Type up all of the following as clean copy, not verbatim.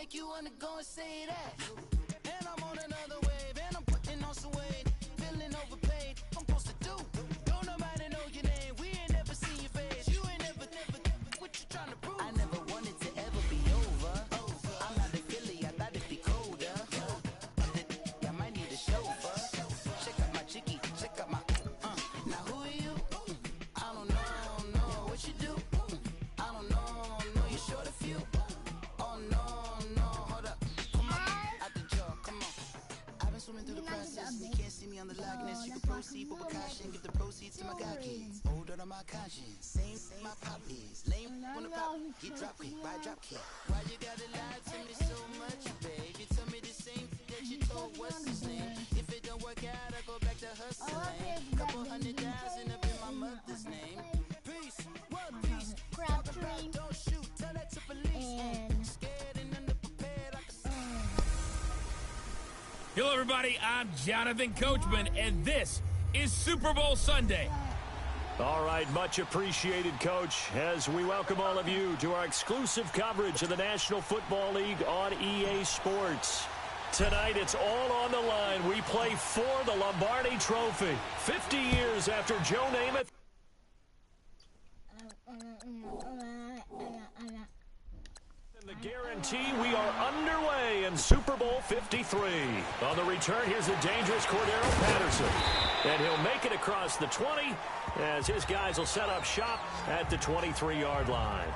make you wanna go and say that. And I'm on another wave, and I'm putting on some weight. Feeling overpaid, I'm supposed to do. Don't nobody know your name, we ain't never seen your face. You ain't never, what you trying to prove? I never wanted to ever be over. I'm not a Philly, I thought it'd be colder. I might need a chauffeur. Check out my chicky, check out my, now who are you? I don't know what you do. I don't know, you're short a few. Oh no, hold up. Come on, out the jaw, come on. I've been swimming through the process. They can't see me on the likeness. You can proceed, but caution. Give the proceeds to my God kids. Older than my conscience. Same my pop is. Lame when the pop get drop kick by drop kick. Why you gotta lie to me so much, babe? You tell me the same that you told what's his name. If it don't work out, I go back to hustling. Couple $100,000 up in my mother's name. Peace, what peace? Talk about don't shoot, tell that to police. Scared and underprepared, I can. Hello, everybody. I'm Jonathan Coachman, and this is Super Bowl Sunday. All right, much appreciated, Coach, as we welcome all of you to our exclusive coverage of the National Football League on EA Sports. Tonight, it's all on the line. We play for the Lombardi Trophy. 50 years after Joe Namath. And the guarantee, we are underway in Super Bowl 53. On the return, here's the dangerous Cordero Patterson. And he'll make it across the 20 as his guys will set up shop at the 23-yard line.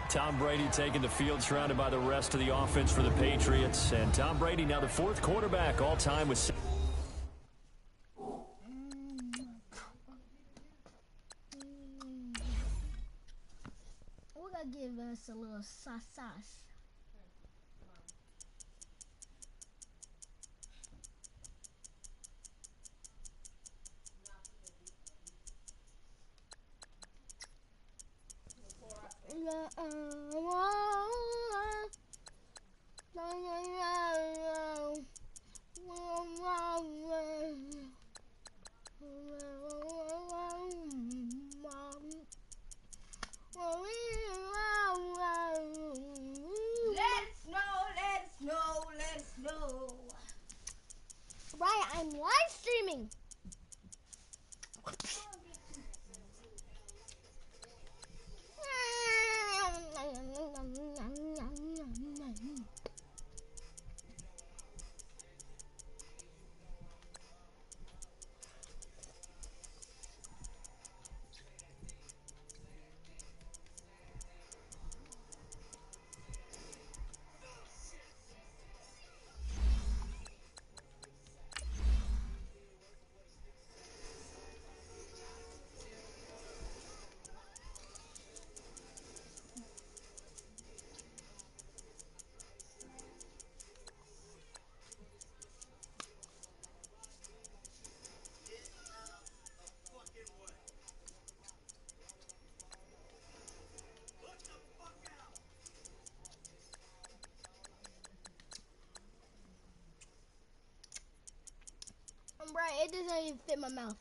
Tom Brady taking the field, surrounded by the rest of the offense for the Patriots. And Tom Brady now the fourth quarterback all time with... We're going to give us a little sauce. Let us know. Right, I'm live streaming. Right, it doesn't even fit my mouth.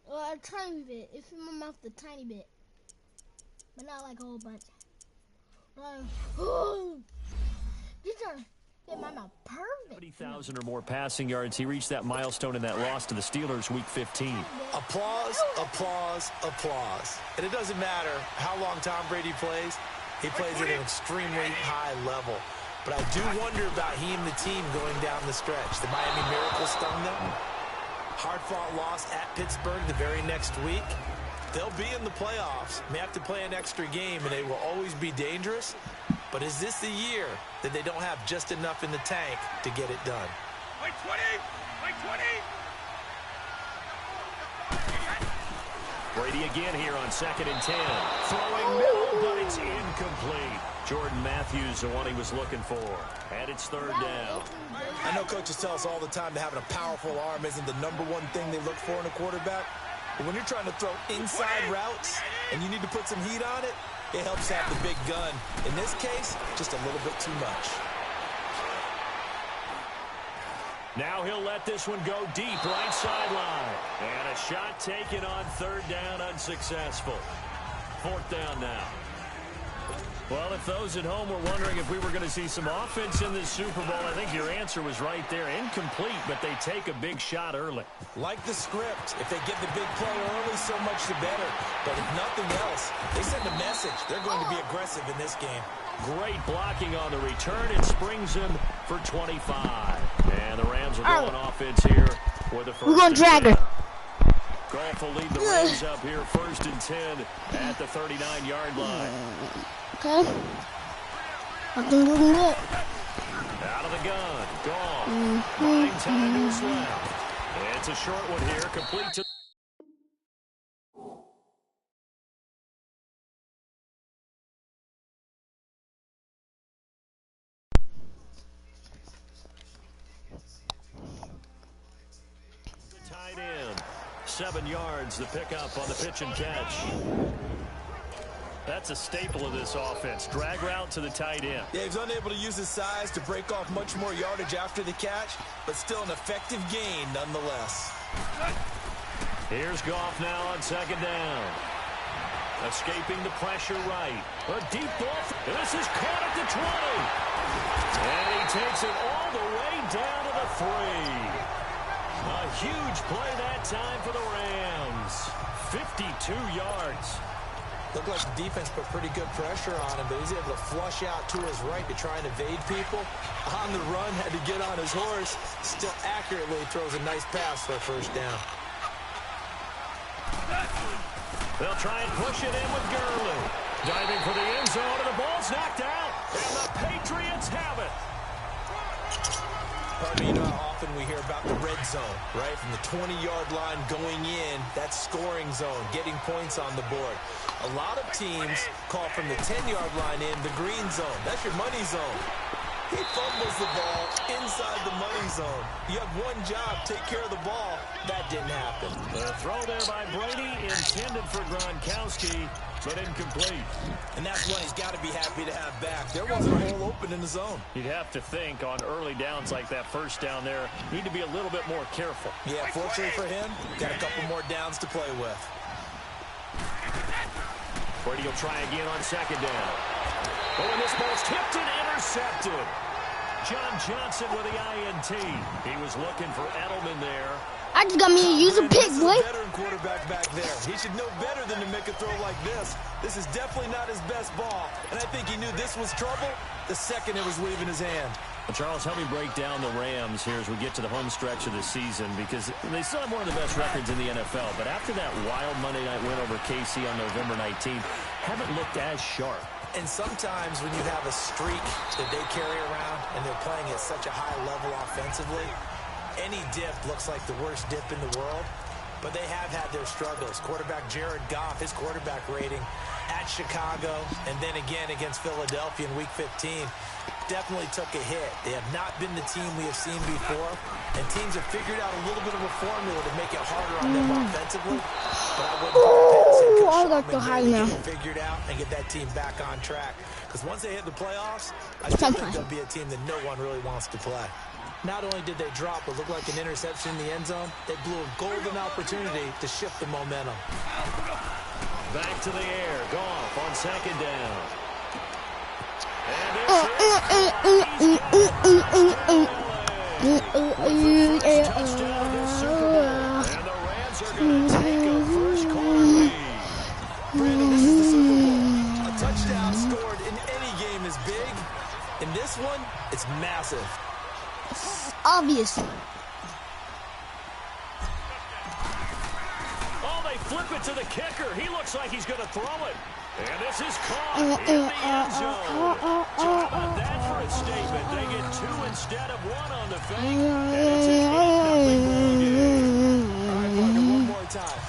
Well, a tiny bit. It fit my mouth a tiny bit. But not like a whole bunch. These are fit my mouth perfect. 70,000 or more passing yards. He reached that milestone in that loss to the Steelers Week 15. Applause, applause, applause. And it doesn't matter how long Tom Brady plays. He plays at an extremely high level. But I do wonder about he and the team going down the stretch. The Miami Miracle stung them. Hard-fought loss at Pittsburgh the very next week. They'll be in the playoffs. May have to play an extra game, and they will always be dangerous. But is this the year that they don't have just enough in the tank to get it done? Like 20! Like 20! Brady again here on 2nd and 10. Throwing middle, but it's incomplete. Jordan Matthews, the one he was looking for. And it's 3rd down. I know coaches tell us all the time that having a powerful arm isn't the #1 thing they look for in a quarterback. But when you're trying to throw inside routes and you need to put some heat on it, it helps have the big gun. In this case, just a little bit too much. Now he'll let this one go deep, right sideline. And a shot taken on 3rd down, unsuccessful. 4th down now. Well, if those at home were wondering if we were going to see some offense in this Super Bowl, I think your answer was right there. Incomplete, but they take a big shot early. Like the script, if they get the big play early, so much the better. But if nothing else, they send a message. They're going to be aggressive in this game. Great blocking on the return. It springs him for 25. And the Rams are going offense here for the first. We're going to drag her. Goff will lead the Rams up here 1st and 10 at the 39-yard line. Okay. I'm doing good. Out of the gun. Gone. 9 times left. It's a short one here. Complete to... Tight end. 7 yards, the pickup on the pitch and catch. That's a staple of this offense. Drag route to the tight end. Yeah, he's unable to use his size to break off much more yardage after the catch, but still an effective gain nonetheless. Here's Goff now on 2nd down. Escaping the pressure right. A deep ball. This is caught at the 20. And he takes it all the way down to the 3. A huge play that time for the Rams. 52 yards. Looked like the defense put pretty good pressure on him, but he's able to flush out to his right to try and evade people. On the run, had to get on his horse. Still accurately throws a nice pass for a 1st down. They'll try and push it in with Gurley. Diving for the end zone, and the ball's knocked out. And the Patriots have it. You know how often we hear about the red zone, right? From the 20-yard line going in, that scoring zone, getting points on the board. A lot of teams call from the 10-yard line in the green zone. That's your money zone. He fumbles the ball inside the money zone. You have one job, take care of the ball. That didn't happen. The throw there by Brady, intended for Gronkowski, but incomplete. And that's one he's got to be happy to have back. There wasn't a hole open in the zone. You'd have to think on early downs like that 1st down there, need to be a little bit more careful. Yeah, fortunately for him, got a couple more downs to play with. Brady will try again on 2nd down. Oh, and this ball's tipped and intercepted. John Johnson with the INT. He was looking for Edelman there. I just got me to use a pick, boy. This is a veteran quarterback back there. He should know better than to make a throw like this. This is definitely not his best ball, and I think he knew this was trouble the second it was leaving his hand. Well, Charles, help me break down the Rams here as we get to the home stretch of the season, because they still have one of the best records in the NFL, but after that wild Monday night win over KC on November 19th, haven't looked as sharp. And sometimes when you have a streak that they carry around and they're playing at such a high level offensively, any dip looks like the worst dip in the world. But they have had their struggles. Quarterback Jared Goff, his quarterback rating at Chicago and then again against Philadelphia in Week 15 definitely took a hit. They have not been the team we have seen before, and teams have figured out a little bit of a formula to make it harder on them offensively. But I wouldn't put past it. Get it figured out and get that team back on track. Because once they hit the playoffs, I still think they'll be a team that no one really wants to play. Not only did they drop what looked like an interception in the end zone, they blew a golden opportunity to shift the momentum. Back to the air. Goff on 2nd down. And touchdown this Super Bowl. And the Rams are going to take a first quarter lead. Brandon, this is the Super Bowl. A touchdown scored in any game is big. In this one, it's massive. Obvious. Oh, they flip it to the kicker. He looks like he's going to throw it. And this is caught in the end zone. So how about that for a statement? They get 2 instead of 1 on the fake. And it's an 8-0 ball game. All right, Parker, one more time.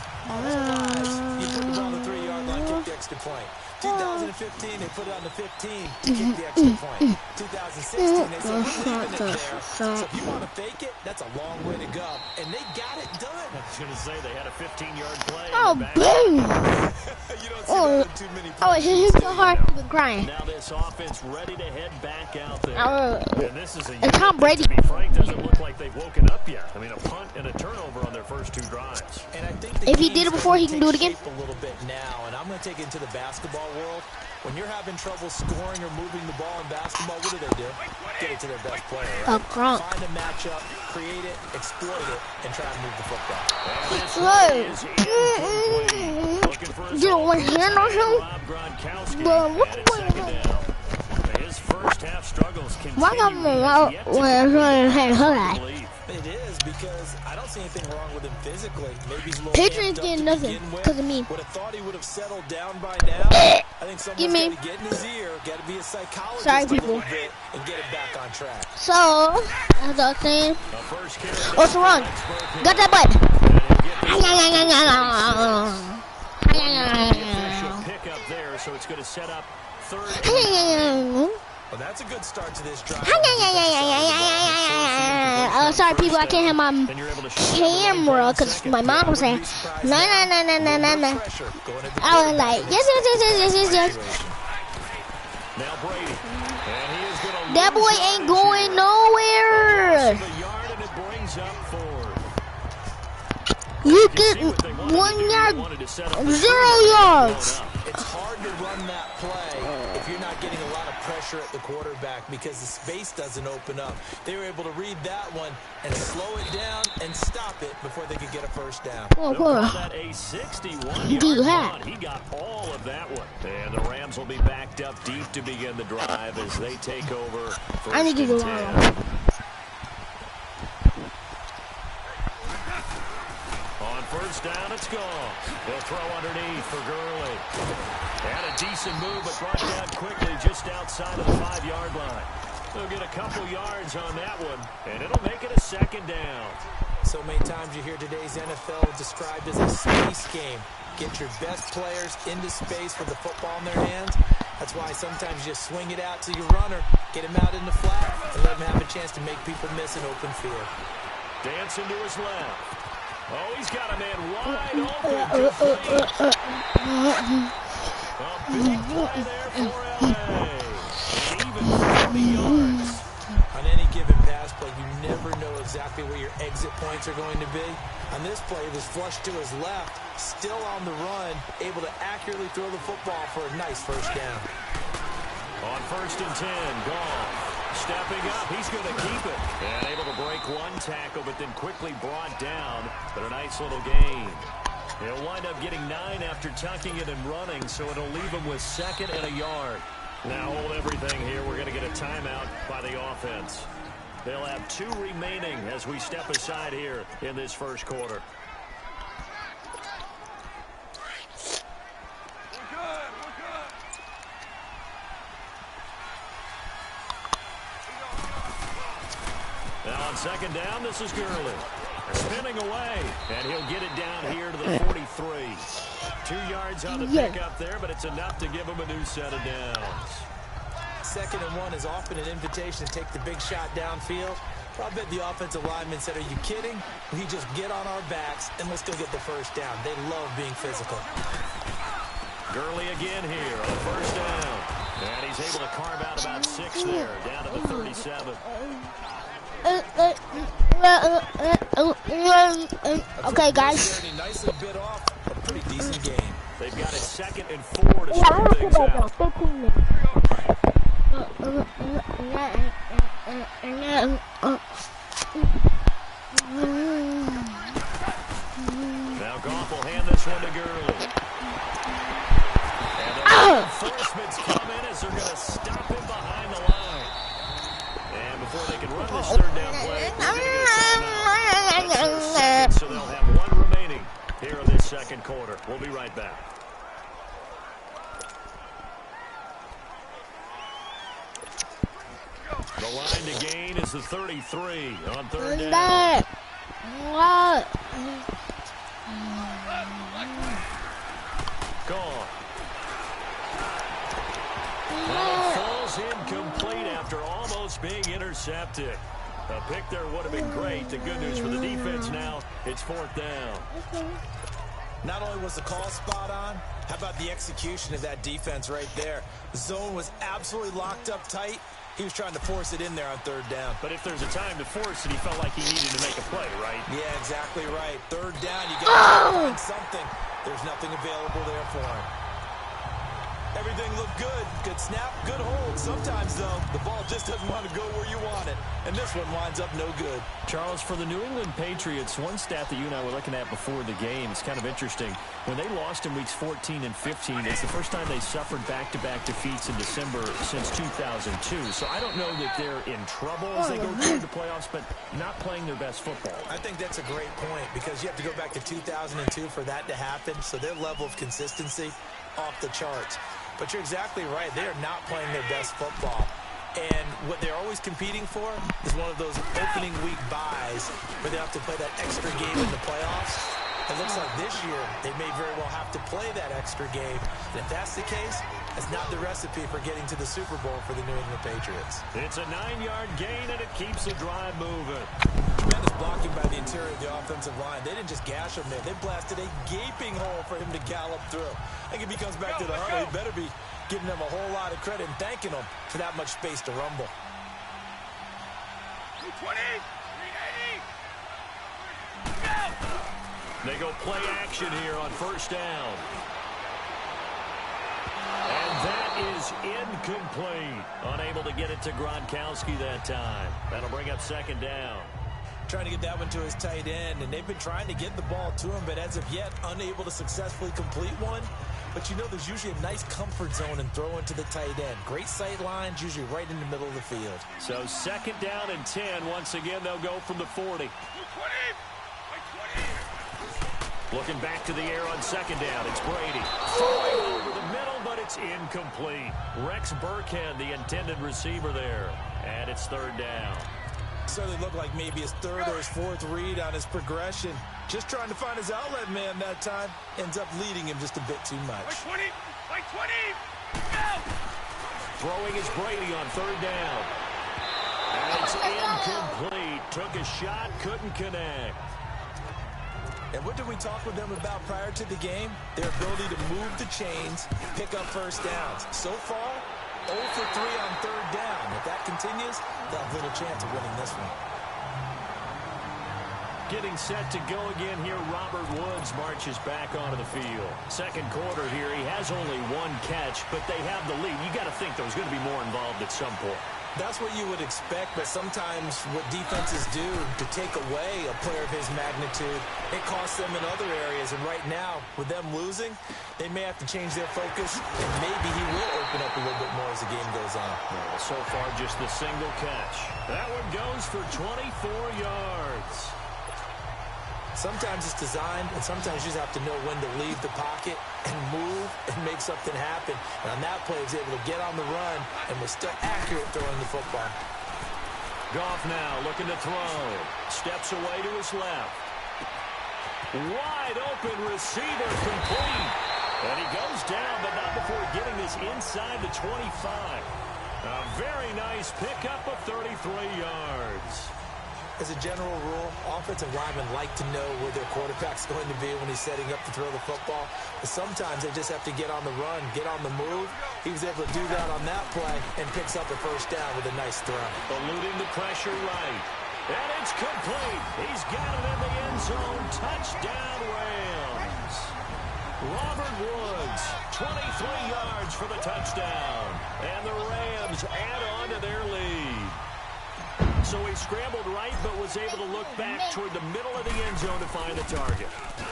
You put the ball on the 3-yard line, kick the extra point. 2015, they put it on the 15 to kick the extra point. 2016, 16, they said, we're leaving it there. So if you want to fake it, that's a long way to go. And they got it done. I was going to say they had a 15-yard play. Oh, boom! You don't see that in too many Oh, it hit him so hard, he was crying. Now this offense ready to head back out there. And this is a And Tom Brady. to be frank, doesn't look like they've woken up yet. I mean, a punt and a turnover on their first 2 drives. And I think the If he game's did it before, he can do it again. taking shape a little bit now, and I'm going to take it into the basketball world. When you're having trouble scoring or moving the ball in basketball, what do? Get it to their best player, right? Gronk. Find a matchup, create it, exploit it, and try and move the football. You don't want to hear no him? But what the point? His first half struggles Why got continue. me out when I was trying to hurt? It is because I don't see anything wrong with him physically. Maybe he's a little Patriots amped up getting to nothing begin with. because of me. Would have thought he would have settled down by now. I think Give someone's me. got to get in his ear, got to be a psychologist Sorry, a little people. bit and get it back on track. So, as I was saying, what's wrong? Got that butt. Pick up there, so it's going to set up third. Well, that's a good start to this drive. Oh, sorry, people. I can't have my camera because my mom was saying, no. I was like, yes. Now Brady. And he is gonna That boy ain't going nowhere. You get 1 yard, 0 yards. It's hard to run that play if you're not getting a lot of pressure at the quarterback because the space doesn't open up. They were able to read that one and slow it down and stop it before they could get a first down. That a 61-yard He got all of that one. And the Rams will be backed up deep to begin the drive as they take over. I need to go out. On first down, it's gone. They'll throw underneath for Gurley. And a decent move, but brought down quickly just outside of the 5-yard line. They'll get a couple yards on that one, and it'll make it a second down. So many times you hear today's NFL described as a space game. Get your best players into space with the football in their hands. That's why sometimes you just swing it out to your runner, get him out in the flat, and let him have a chance to make people miss an open field. Dancing to his left. Oh, he's got a man wide open. A big play there for LA. Even 40 yards. On any given pass play, you never know exactly where your exit points are going to be. On this play, it was flushed to his left, still on the run, able to accurately throw the football for a nice first down. On first and 10, Goff. Stepping up, he's going to keep it. And able to break one tackle, but then quickly brought down. But a nice little gain. He'll wind up getting 9 after tucking it and running, so it'll leave him with 2nd and a yard. Now hold everything here. We're going to get a timeout by the offense. They'll have 2 remaining as we step aside here in this first quarter. Now on second down, this is Gurley. Spinning away, and he'll get it down here to the 43. 2 yards on the pickup there, but it's enough to give him a new set of downs. 2nd and 1 is often an invitation to take the big shot downfield. I bet the offensive lineman said, are you kidding? We just get on our backs and let's go get the first down. They love being physical. Gurley again here on first down. And he's able to carve out about 6 there, down to the 37. Okay, guys. Nicely bit off. A pretty decent game. They've got it 2nd and 4 to start things out. 15 minutes. Now Goff will hand this one to Gurley. And the reinforcements come in as they're going to stop him behind the line. And before they can run this 3rd down play, they're going to get a timeout. That's their 2nd, so they'll have 1 remaining here in this 2nd quarter. We'll be right back. The line to gain is the 33 on 3rd down. What? Gone. And it falls incomplete after almost being intercepted. A pick there would have been great. The good news for the defense now, it's 4th down. Not only was the call spot on, how about the execution of that defense right there? The zone was absolutely locked up tight. He was trying to force it in there on 3rd down. But if there's a time to force it, he felt like he needed to make a play, right? Yeah, exactly right. 3rd down, you got to find something. There's nothing available there for him. Everything looked good. Good snap, good hold. Sometimes, though, the ball just doesn't want to go where you want it. And this one winds up no good. Charles, for the New England Patriots, one stat that you and I were looking at before the game is kind of interesting. When they lost in weeks 14 and 15, it's the first time they suffered back-to-back defeats in December since 2002. So I don't know that they're in trouble as they go through the playoffs, but not playing their best football. I think that's a great point because you have to go back to 2002 for that to happen. So their level of consistency off the charts. But you're exactly right. They are not playing their best football. And what they're always competing for is one of those opening week buys where they have to play that extra game in the playoffs. It looks like this year they may very well have to play that extra game. And if that's the case, that's not the recipe for getting to the Super Bowl for the New England Patriots. It's a 9-yard gain, and it keeps the drive moving. Tremendous blocking by the interior of the offensive line. They didn't just gash him there. They blasted a gaping hole for him to gallop through. I think if he comes back to the huddle, he better be giving them a whole lot of credit and thanking them for that much space to rumble. 220, 380. Go! They go play action here on 1st down. And that is incomplete. Unable to get it to Gronkowski that time. That'll bring up 2nd down. Trying to get that one to his tight end, and they've been trying to get the ball to him, but as of yet, unable to successfully complete one. But you know there's usually a nice comfort zone and throw into the tight end. Great sight lines, usually right in the middle of the field. So 2nd down and 10. Once again, they'll go from the 40. 220, 20. Looking back to the air on 2nd down. It's Brady. Throwing over the middle, but it's incomplete. Rex Burkhead, the intended receiver there. And it's 3rd down. Certainly looked like maybe his 3rd or his 4th read on his progression. Just trying to find his outlet man that time. Ends up leading him just a bit too much. 20, 20. Go! Throwing is Brady on 3rd down. And it's incomplete. Took a shot, couldn't connect. And what did we talk with them about prior to the game? Their ability to move the chains, pick up 1st downs. So far, 0 for 3 on 3rd down. If that continues, they'll have little chance of winning this one. Getting set to go again here, Robert Woods marches back onto the field. 2nd quarter here, he has only 1 catch, but they have the lead. You got to think there's going to be more involved at some point. That's what you would expect, but sometimes what defenses do to take away a player of his magnitude, it costs them in other areas. And right now, with them losing, they may have to change their focus, and maybe he will open up a little bit more as the game goes on. Well, so far, just the single catch. That one goes for 24 yards. Sometimes it's designed, and sometimes you just have to know when to leave the pocket and move and make something happen. And on that play, he was able to get on the run and was still accurate throwing the football. Goff now looking to throw. Steps away to his left. Wide open receiver complete. And he goes down, but not before getting this inside the 25. A very nice pickup of 33 yards. As a general rule, offensive linemen like to know where their quarterback's going to be when he's setting up to throw the football. But sometimes they just have to get on the run, get on the move. He was able to do that on that play and picks up a 1st down with a nice throw. Eluding the pressure right. And it's complete. He's got it in the end zone. Touchdown, Rams. Robert Woods, 23 yards for the touchdown. And the Rams add on to their lead. So he scrambled right, but was able to look back toward the middle of the end zone to find the target.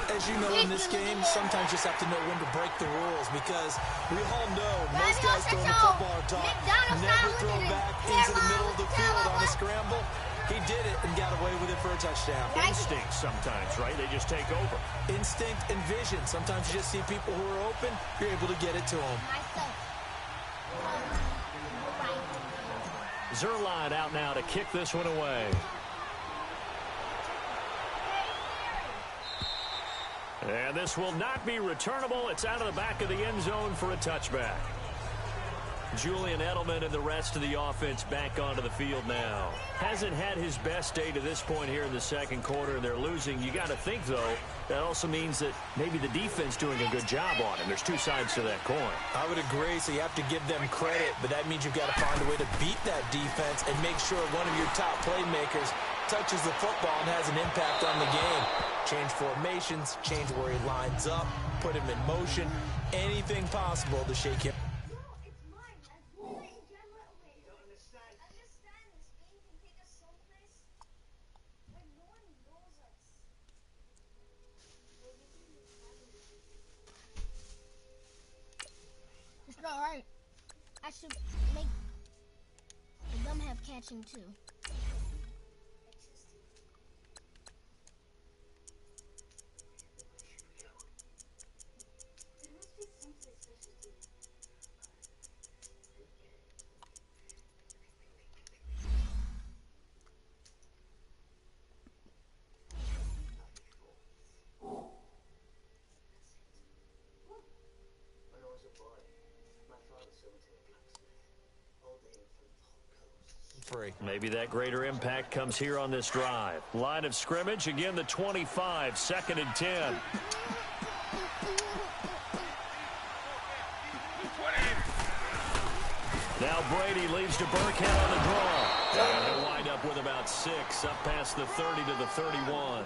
As you know in this game, sometimes you just have to know when to break the rules because we all know most guys throwing the football are taught never throw back into the middle of the field on a scramble. He did it and got away with it for a touchdown. Instinct sometimes, right? They just take over. Instinct and vision. Sometimes you just see people who are open, you're able to get it to them. Zuerlein out now to kick this one away. And this will not be returnable. It's out of the back of the end zone for a touchback. Julian Edelman and the rest of the offense back onto the field now. Hasn't had his best day to this point here in the second quarter, and they're losing. You got to think, though, that also means that maybe the defense doing a good job on him. There's two sides to that coin. I would agree, so you have to give them credit, but that means you've got to find a way to beat that defense and make sure one of your top playmakers touches the football and has an impact on the game. Change formations, change where he lines up, put him in motion, anything possible to shake him. It's not right. I should make them have catching too. Maybe that greater impact comes here on this drive. Line of scrimmage, again the 25, 2nd and 10. Now Brady leaves to Burkhead on the draw. And he'll wind up with about 6, up past the 30 to the 31.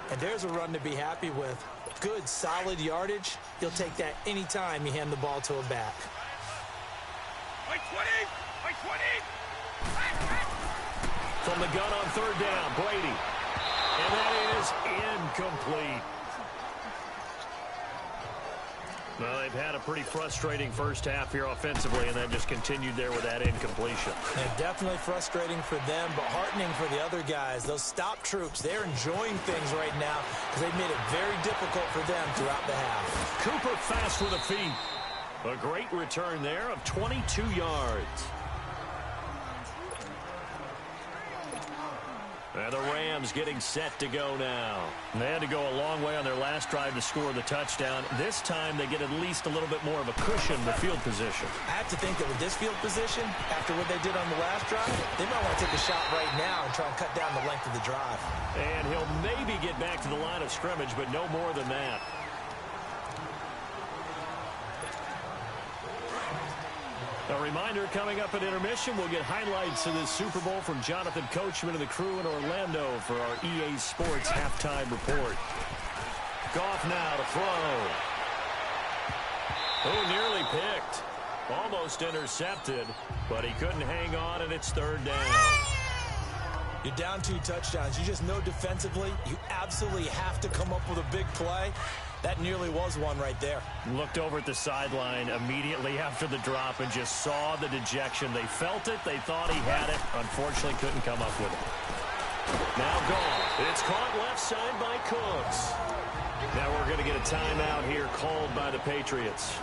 And there's a run to be happy with. Good, solid yardage. You'll take that anytime you hand the ball to a back. From the gun on 3rd down, Brady. And that is incomplete. Well, they've had a pretty frustrating first half here offensively, and then just continued there with that incompletion. And definitely frustrating for them, but heartening for the other guys. Those stop troops, they're enjoying things right now because they've made it very difficult for them throughout the half. Cooper fast with the feet. A great return there of 22 yards. And the Rams getting set to go now. They had to go a long way on their last drive to score the touchdown. This time they get at least a little bit more of a cushion with field position. I have to think that with this field position, after what they did on the last drive, they might want to take a shot right now and try and cut down the length of the drive. And he'll maybe get back to the line of scrimmage, but no more than that. A reminder, coming up at intermission, we'll get highlights of this Super Bowl from Jonathan Coachman and the crew in Orlando for our EA Sports halftime report. Goff now to throw. Oh, nearly picked. Almost intercepted, but he couldn't hang on, and it's 3rd down. You're down 2 touchdowns. You just know defensively you absolutely have to come up with a big play. That nearly was one right there. Looked over at the sideline immediately after the drop and just saw the dejection. They felt it. They thought he had it. Unfortunately, couldn't come up with it. Now gone. It's caught left side by Cooks. Now we're going to get a timeout here called by the Patriots,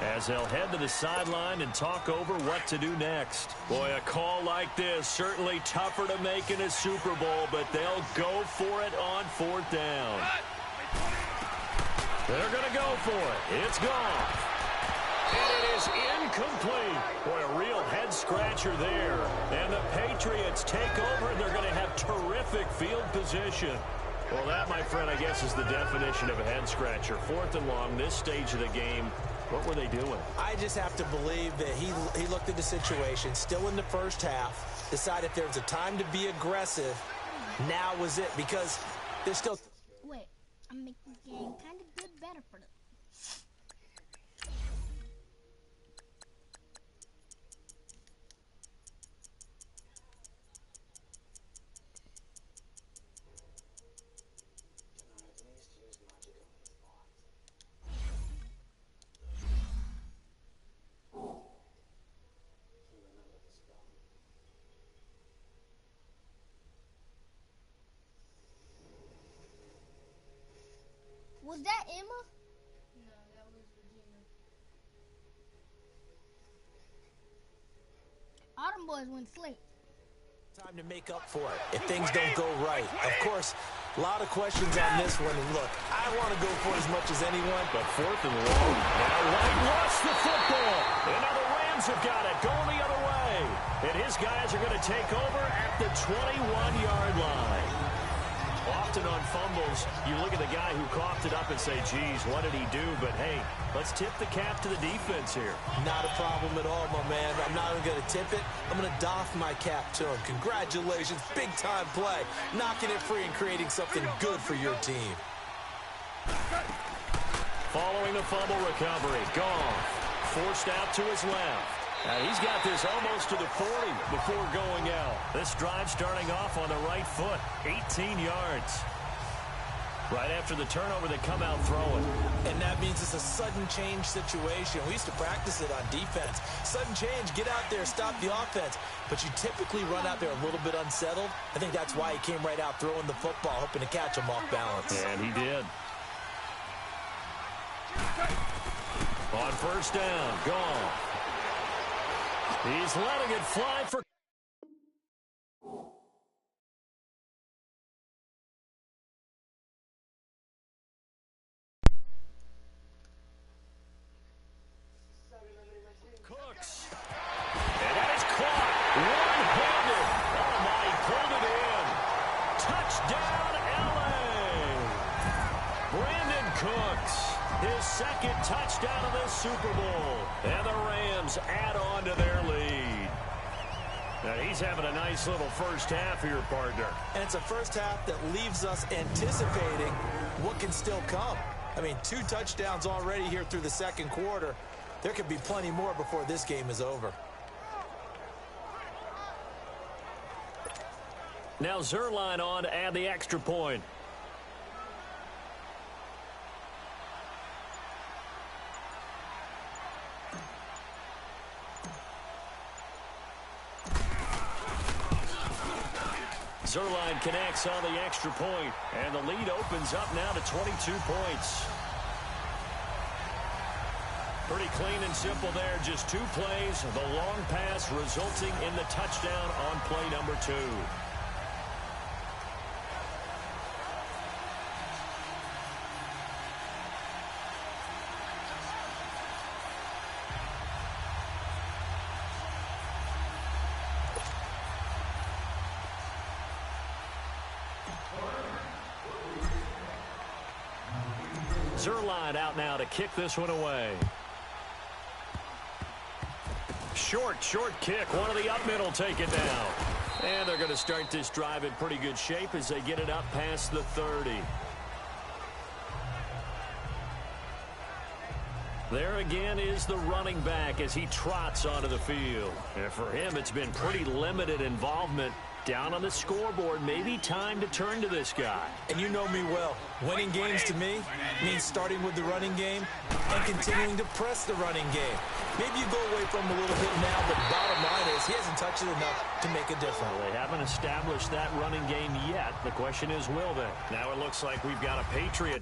as they'll head to the sideline and talk over what to do next. Boy, a call like this, certainly tougher to make in a Super Bowl, but they'll go for it on 4th down. They're going to go for it. It's gone. And it is incomplete. Boy, a real head-scratcher there. And the Patriots take over. They're going to have terrific field position. Well, that, my friend, I guess is the definition of a head-scratcher. 4th and long, this stage of the game. What were they doing? I just have to believe that he looked at the situation, still in the first half, decided if there was a time to be aggressive, now was it, because there's still... Wait, I'm making the game kind of good better for them. Was that Emma? No, that was Regina. Autumn boys went to sleep. Time to make up for it if things don't go right. Of course, A lot of questions on this one, and look, I want to go for it as much as anyone. But 4th and long. Now White lost the football. And now the Rams have got it, going the other way. And his guys are going to take over at the 21-yard line. Often on fumbles, you look at the guy who coughed it up and say, geez, what did he do? But, hey, let's tip the cap to the defense here. Not a problem at all, my man. I'm not even going to tip it. I'm going to doff my cap to him. Congratulations. Big-time play. Knocking it free and creating something good for your team. Following the fumble recovery, Goff forced out to his left. Now he's got this almost to the 40 before going out. This drive starting off on the right foot, 18 yards. Right after the turnover, they come out throwing. And that means it's a sudden change situation. We used to practice it on defense. Sudden change, get out there, stop the offense. But you typically run out there a little bit unsettled. I think that's why he came right out throwing the football, hoping to catch him off balance. And he did. On first down, Goff. He's letting it fly for... Cooks. And that is caught. One-handed. Oh, my, he pulled it in. Touchdown, L.A. Brandon Cooks. His second touchdown of this Super Bowl. And the Rams add on to their lead. Now he's having a nice little first half here, partner. And it's a first half that leaves us anticipating what can still come. I mean, 2 touchdowns already here through the second quarter. There could be plenty more before this game is over. Now Zuerlein on to add the extra point. Zuerlein connects on the extra point, and the lead opens up now to 22 points. Pretty clean and simple there, just 2 plays, the long pass resulting in the touchdown on play number 2. Zuerlein out now to kick this one away. Short kick. One of the up middle take it down. And they're going to start this drive in pretty good shape as they get it up past the 30. There again is the running back as he trots onto the field. And for him, it's been pretty limited involvement. Down on the scoreboard, maybe time to turn to this guy. And you know me well. Winning games to me means starting with the running game and continuing to press the running game. Maybe you go away from him a little bit now, but bottom line is he hasn't touched it enough to make a difference. Well, they haven't established that running game yet. The question is, will they? Now it looks like we've got a Patriot.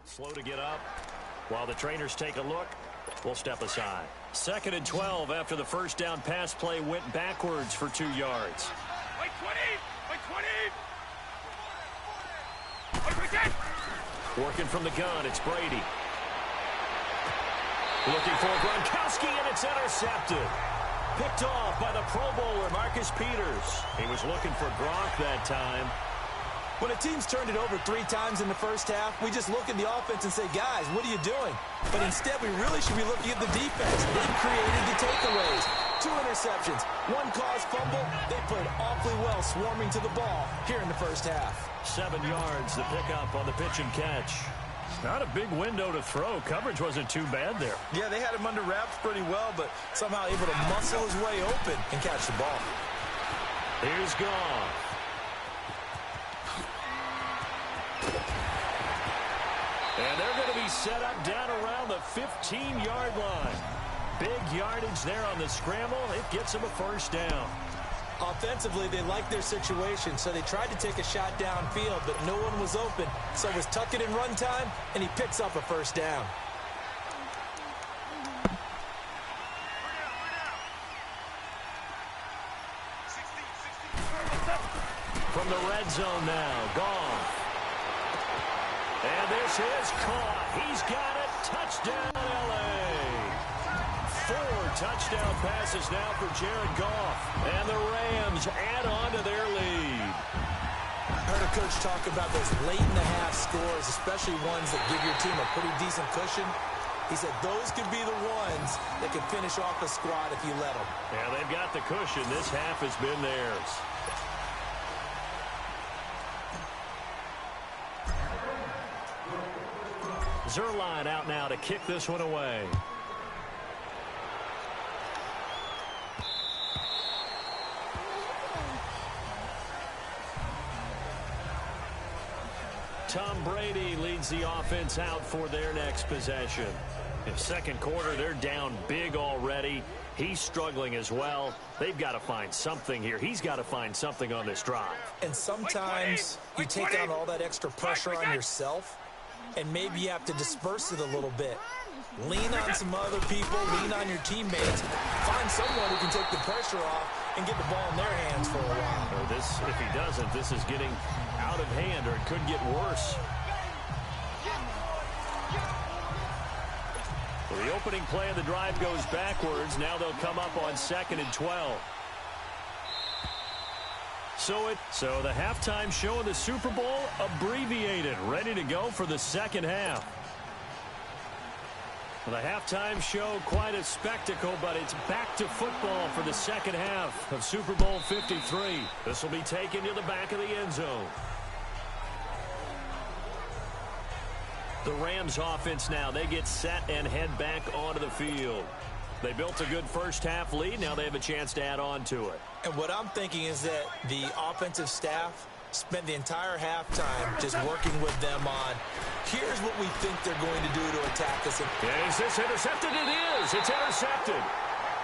Slow to get up. While the trainers take a look, we'll step aside. 2nd and 12 after the first down pass play went backwards for 2 yards. Wait 20! Working from the gun, it's Brady. Looking for Gronkowski, and it's intercepted. Picked off by the Pro Bowler, Marcus Peters. He was looking for Gronk that time. When a team's turned it over 3 times in the first half, we just look at the offense and say, guys, what are you doing? But instead, we really should be looking at the defense. They created the takeaways. 2 interceptions, 1 caused fumble. They played awfully well swarming to the ball here in the first half. 7 yards, the pickup on the pitch and catch. Not a big window to throw. Coverage wasn't too bad there. Yeah, they had him under wraps pretty well, but somehow able to muscle his way open and catch the ball. Here's Goff. And they're going to be set up down around the 15-yard line. Big yardage there on the scramble. It gets them a first down. Offensively, they liked their situation, so they tried to take a shot downfield, but no one was open. So it was tuck it in run time, and he picks up a first down. From the red zone now, Goff. And this is caught. He's got it. Touchdown, L.A. 4 touchdown passes now for Jared Goff. And the Rams add on to their lead. I heard a coach talk about those late-in-the-half scores, especially ones that give your team a pretty decent cushion. He said those could be the ones that could finish off a squad if you let them. Yeah, they've got the cushion. This half has been theirs. Zuerlein out now to kick this one away. Tom Brady leads the offense out for their next possession. In second quarter, they're down big already. He's struggling as well. They've got to find something here. He's got to find something on this drive. And sometimes you take on all that extra pressure on yourself, and maybe you have to disperse it a little bit. Lean on some other people, lean on your teammates, find someone who can take the pressure off and get the ball in their hands for a while. Or this, if he doesn't, this is getting out of hand, or it could get worse. Well, the opening play of the drive goes backwards. Now they'll come up on 2nd and 12. So the halftime show of the Super Bowl abbreviated, ready to go for the second half. Well, the halftime show, quite a spectacle, but it's back to football for the second half of Super Bowl 53. This will be taken to the back of the end zone. The Rams offense now, they get set and head back onto the field. They built a good first half lead. Now they have a chance to add on to it. And what I'm thinking is that the offensive staff spent the entire halftime just working with them on, here's what we think they're going to do to attack us. Is this intercepted? It is. It's intercepted.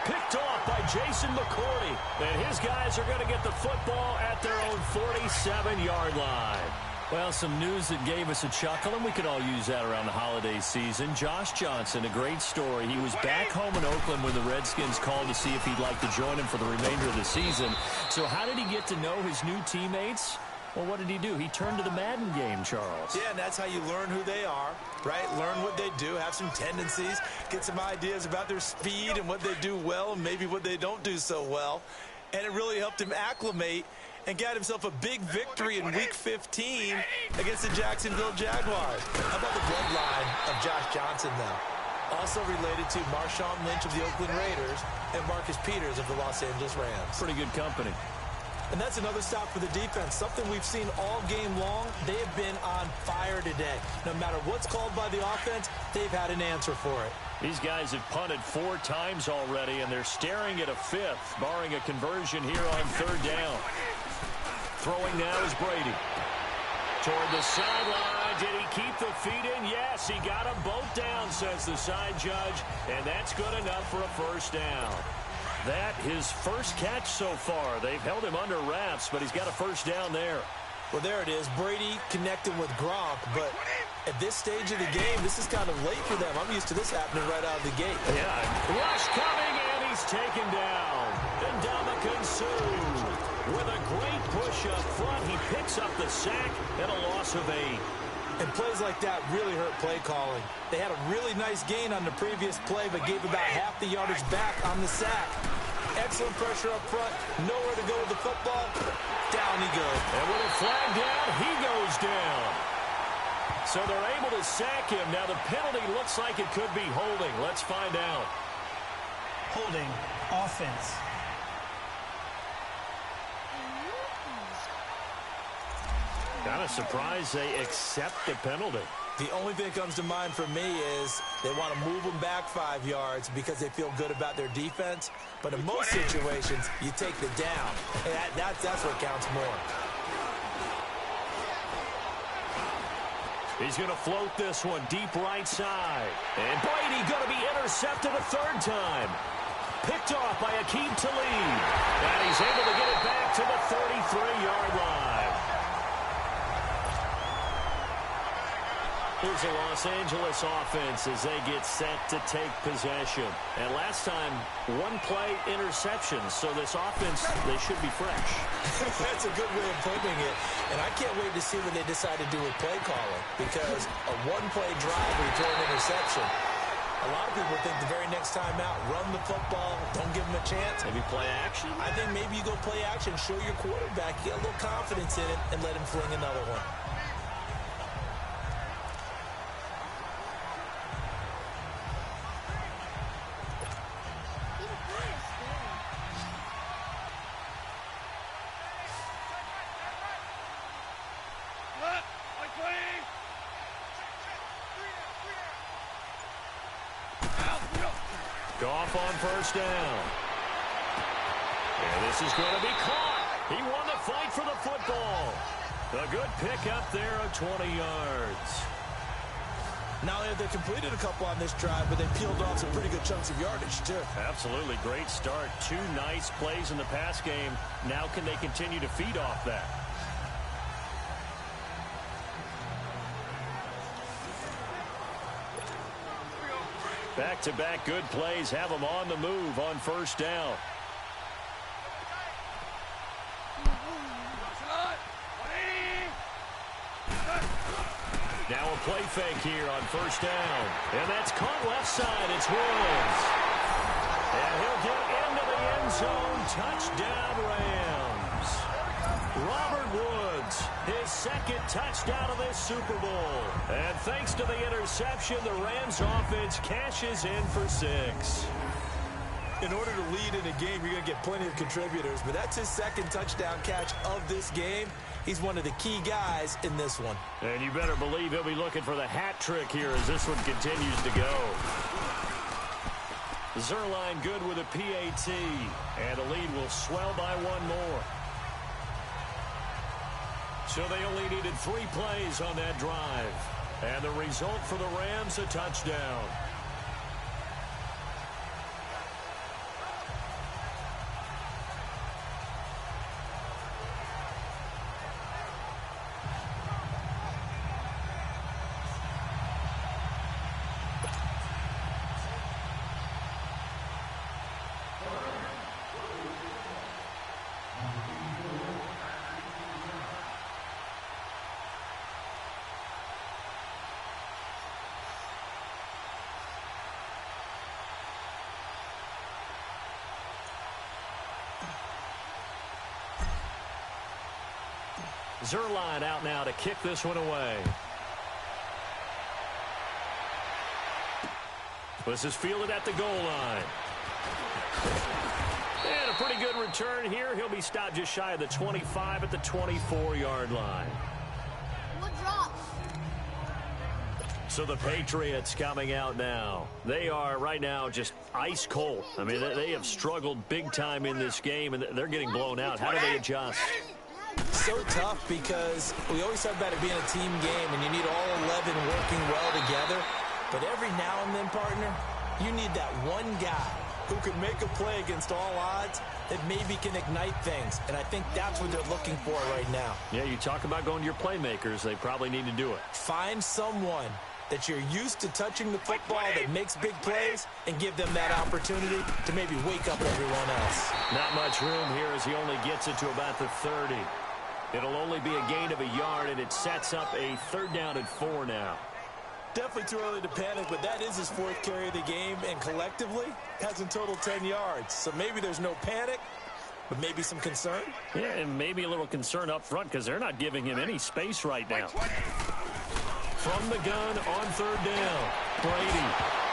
Picked off by Jason McCourty. And his guys are going to get the football at their own 47-yard line. Well, some news that gave us a chuckle, and we could all use that around the holiday season. Josh Johnson, a great story. He was back home in Oakland when the Redskins called to see if he'd like to join him for the remainder of the season. So how did he get to know his new teammates? Well, what did he do? He turned to the Madden game, Charles. Yeah, and that's how you learn who they are, right? Learn what they do, have some tendencies, get some ideas about their speed and what they do well and maybe what they don't do so well. And it really helped him acclimate and got himself a big victory in Week 15 against the Jacksonville Jaguars. How about the bloodline of Josh Johnson, though? Also related to Marshawn Lynch of the Oakland Raiders and Marcus Peters of the Los Angeles Rams. Pretty good company. And that's another stop for the defense. Something we've seen all game long. They have been on fire today. No matter what's called by the offense, they've had an answer for it. These guys have punted 4 times already, and they're staring at a 5th, barring a conversion here on 3rd down. Throwing now is Brady. Toward the sideline. Did he keep the feet in? Yes, he got them both down, says the side judge. And that's good enough for a first down. That his first catch so far. They've held him under wraps, but he's got a first down there. Well, there it is. Brady connecting with Gronk, but at this stage of the game, this is kind of late for them. I'm used to this happening right out of the gate. Yeah, rush coming, and he's taken down. And Ndamukong Suh with a great push up front. He picks up the sack and a loss of 8. And plays like that really hurt play calling. They had a really nice gain on the previous play, but gave about half the yardage back on the sack. Excellent pressure up front. Nowhere to go with the football. Down he goes. And with a flag down, he goes down. So they're able to sack him. Now the penalty looks like it could be holding. Let's find out. Holding offense. Kind of surprised they accept the penalty. The only thing that comes to mind for me is they want to move them back 5 yards because they feel good about their defense. But in most situations, you take the down. That's what counts more. He's going to float this one deep right side. And Brady going to be intercepted a 3rd time. Picked off by Aqib Talib. And he's able to get it back Here's the Los Angeles offense as they get set to take possession. And last time, one-play interception. So this offense, they should be fresh. That's a good way of putting it. And I can't wait to see what they decide to do with play calling. Because a one-play drive where you throw an interception, a lot of people think the very next time out, run the football, don't give them a chance. Maybe play action? I think maybe you go play action, show your quarterback, get a little confidence in it, and let him fling another one. Goff on first down. And this is going to be caught. He won the fight for the football. A good pickup there of 20 yards. Not only have they completed a couple on this drive, but they peeled off some pretty good chunks of yardage, too. Absolutely. Great start. 2 nice plays in the pass game. Now can they continue to feed off that? Back-to-back good plays have them on the move on first down. Now a play fake here on first down. And that's caught left side. It's Woods. And he'll get into the end zone. Touchdown, Rams. Robert Woods, his second touchdown of this Super Bowl. And thanks to the interception, the Rams offense cashes in for 6. In order to lead in a game, you're going to get plenty of contributors, but that's his second touchdown catch of this game. He's one of the key guys in this one. And you better believe he'll be looking for the hat trick here as this one continues to go. Zuerlein good with a PAT, and the lead will swell by 1 more. So they only needed 3 plays on that drive. And the result for the Rams, a touchdown. Zuerlein out now to kick this one away. This is fielded at the goal line. And a pretty good return here. He'll be stopped just shy of the 25 at the 24-yard line. What drops? So the Patriots coming out now. They are right now just ice cold. I mean, they have struggled big time in this game, and they're getting blown out. How do they adjust? So tough because we always talk about it being a team game and you need all 11 working well together. But every now and then, partner, you need that one guy who can make a play against all odds that maybe can ignite things. And I think that's what they're looking for right now. Yeah, you talk about going to your playmakers. They probably need to do it. Find someone that you're used to touching the football that makes big plays and give them that opportunity to maybe wake up everyone else. Not much room here as he only gets it to about the 30. It'll only be a gain of a yard, and it sets up a 3rd down and 4 now. Definitely too early to panic, but that is his 4th carry of the game, and collectively has in total 10 yards. So maybe there's no panic, but maybe some concern. Yeah, and maybe a little concern up front because they're not giving him any space right now. From the gun on 3rd down, Brady.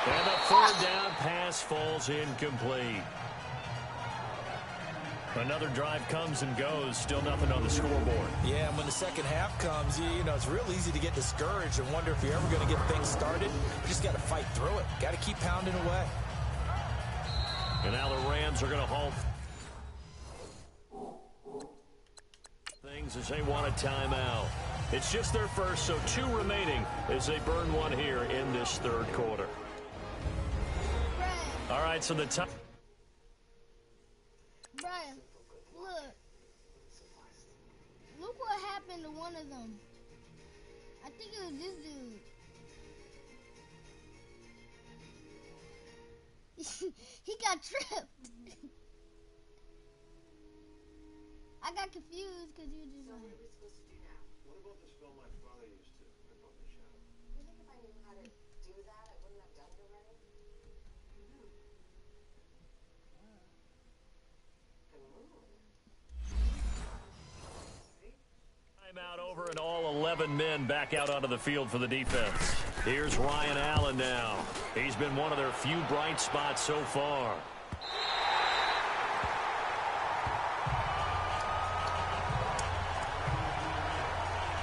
And the 3rd down pass falls incomplete. Another drive comes and goes. Still nothing on the scoreboard. Yeah, and when the second half comes, you know, it's real easy to get discouraged and wonder if you're ever going to get things started. You just got to fight through it. Got to keep pounding away. And now the Rams are going to halt things as they want a timeout. It's just their first, so 2 remaining as they burn one here in this 3rd quarter. All right, so the time. Brian, look what happened to one of them. I think it was this dude. He got tripped. I got confused because you just like. What are we supposed to do now? What about this film my father used to rip up the shadow? You think if I knew how to do that, I wouldn't have done it already? Timeout over and all 11 men back out onto the field for the defense. Here's Ryan Allen now. He's been one of their few bright spots so far.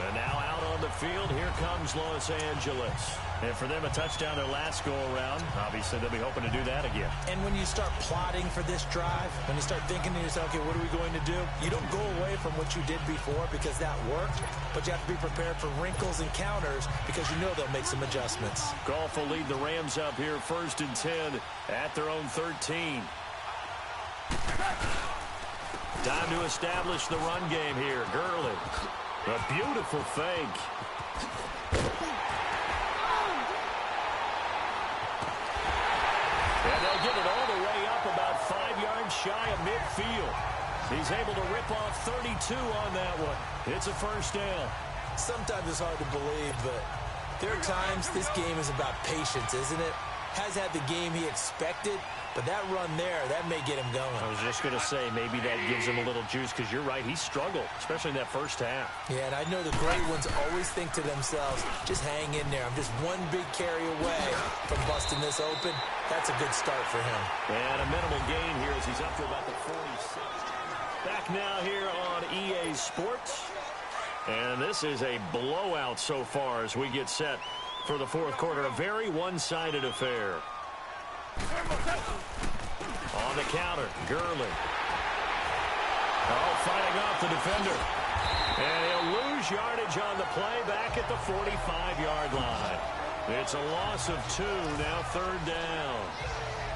And now out on the field, here comes Los Angeles. And for them, a touchdown their last go-around. Obviously, they'll be hoping to do that again. And when you start plotting for this drive, when you start thinking to yourself, okay, what are we going to do? You don't go away from what you did before because that worked, but you have to be prepared for wrinkles and counters because you know they'll make some adjustments. Goff will lead the Rams up here 1st and 10 at their own 13. Time to establish the run game here. Gurley. A beautiful fake. And they'll get it all the way up about 5 yards shy of midfield. He's able to rip off 32 on that one. It's a first down. Sometimes it's hard to believe, but there are times this game is about patience, isn't it? Has had the game he expected, but that run there, that may get him going. I was just going to say, maybe that gives him a little juice because you're right, he struggled, especially in that first half. Yeah, and I know the great ones always think to themselves, just hang in there. I'm just one big carry away from busting this open. That's a good start for him. And a minimal gain here as he's up to about the 46. Back now here on EA Sports. And this is a blowout so far as we get set for the fourth quarter. A very one-sided affair. On the counter, Gurley. Oh, fighting off the defender. And he'll lose yardage on the play back at the 45-yard line. It's a loss of 2, now 3rd down.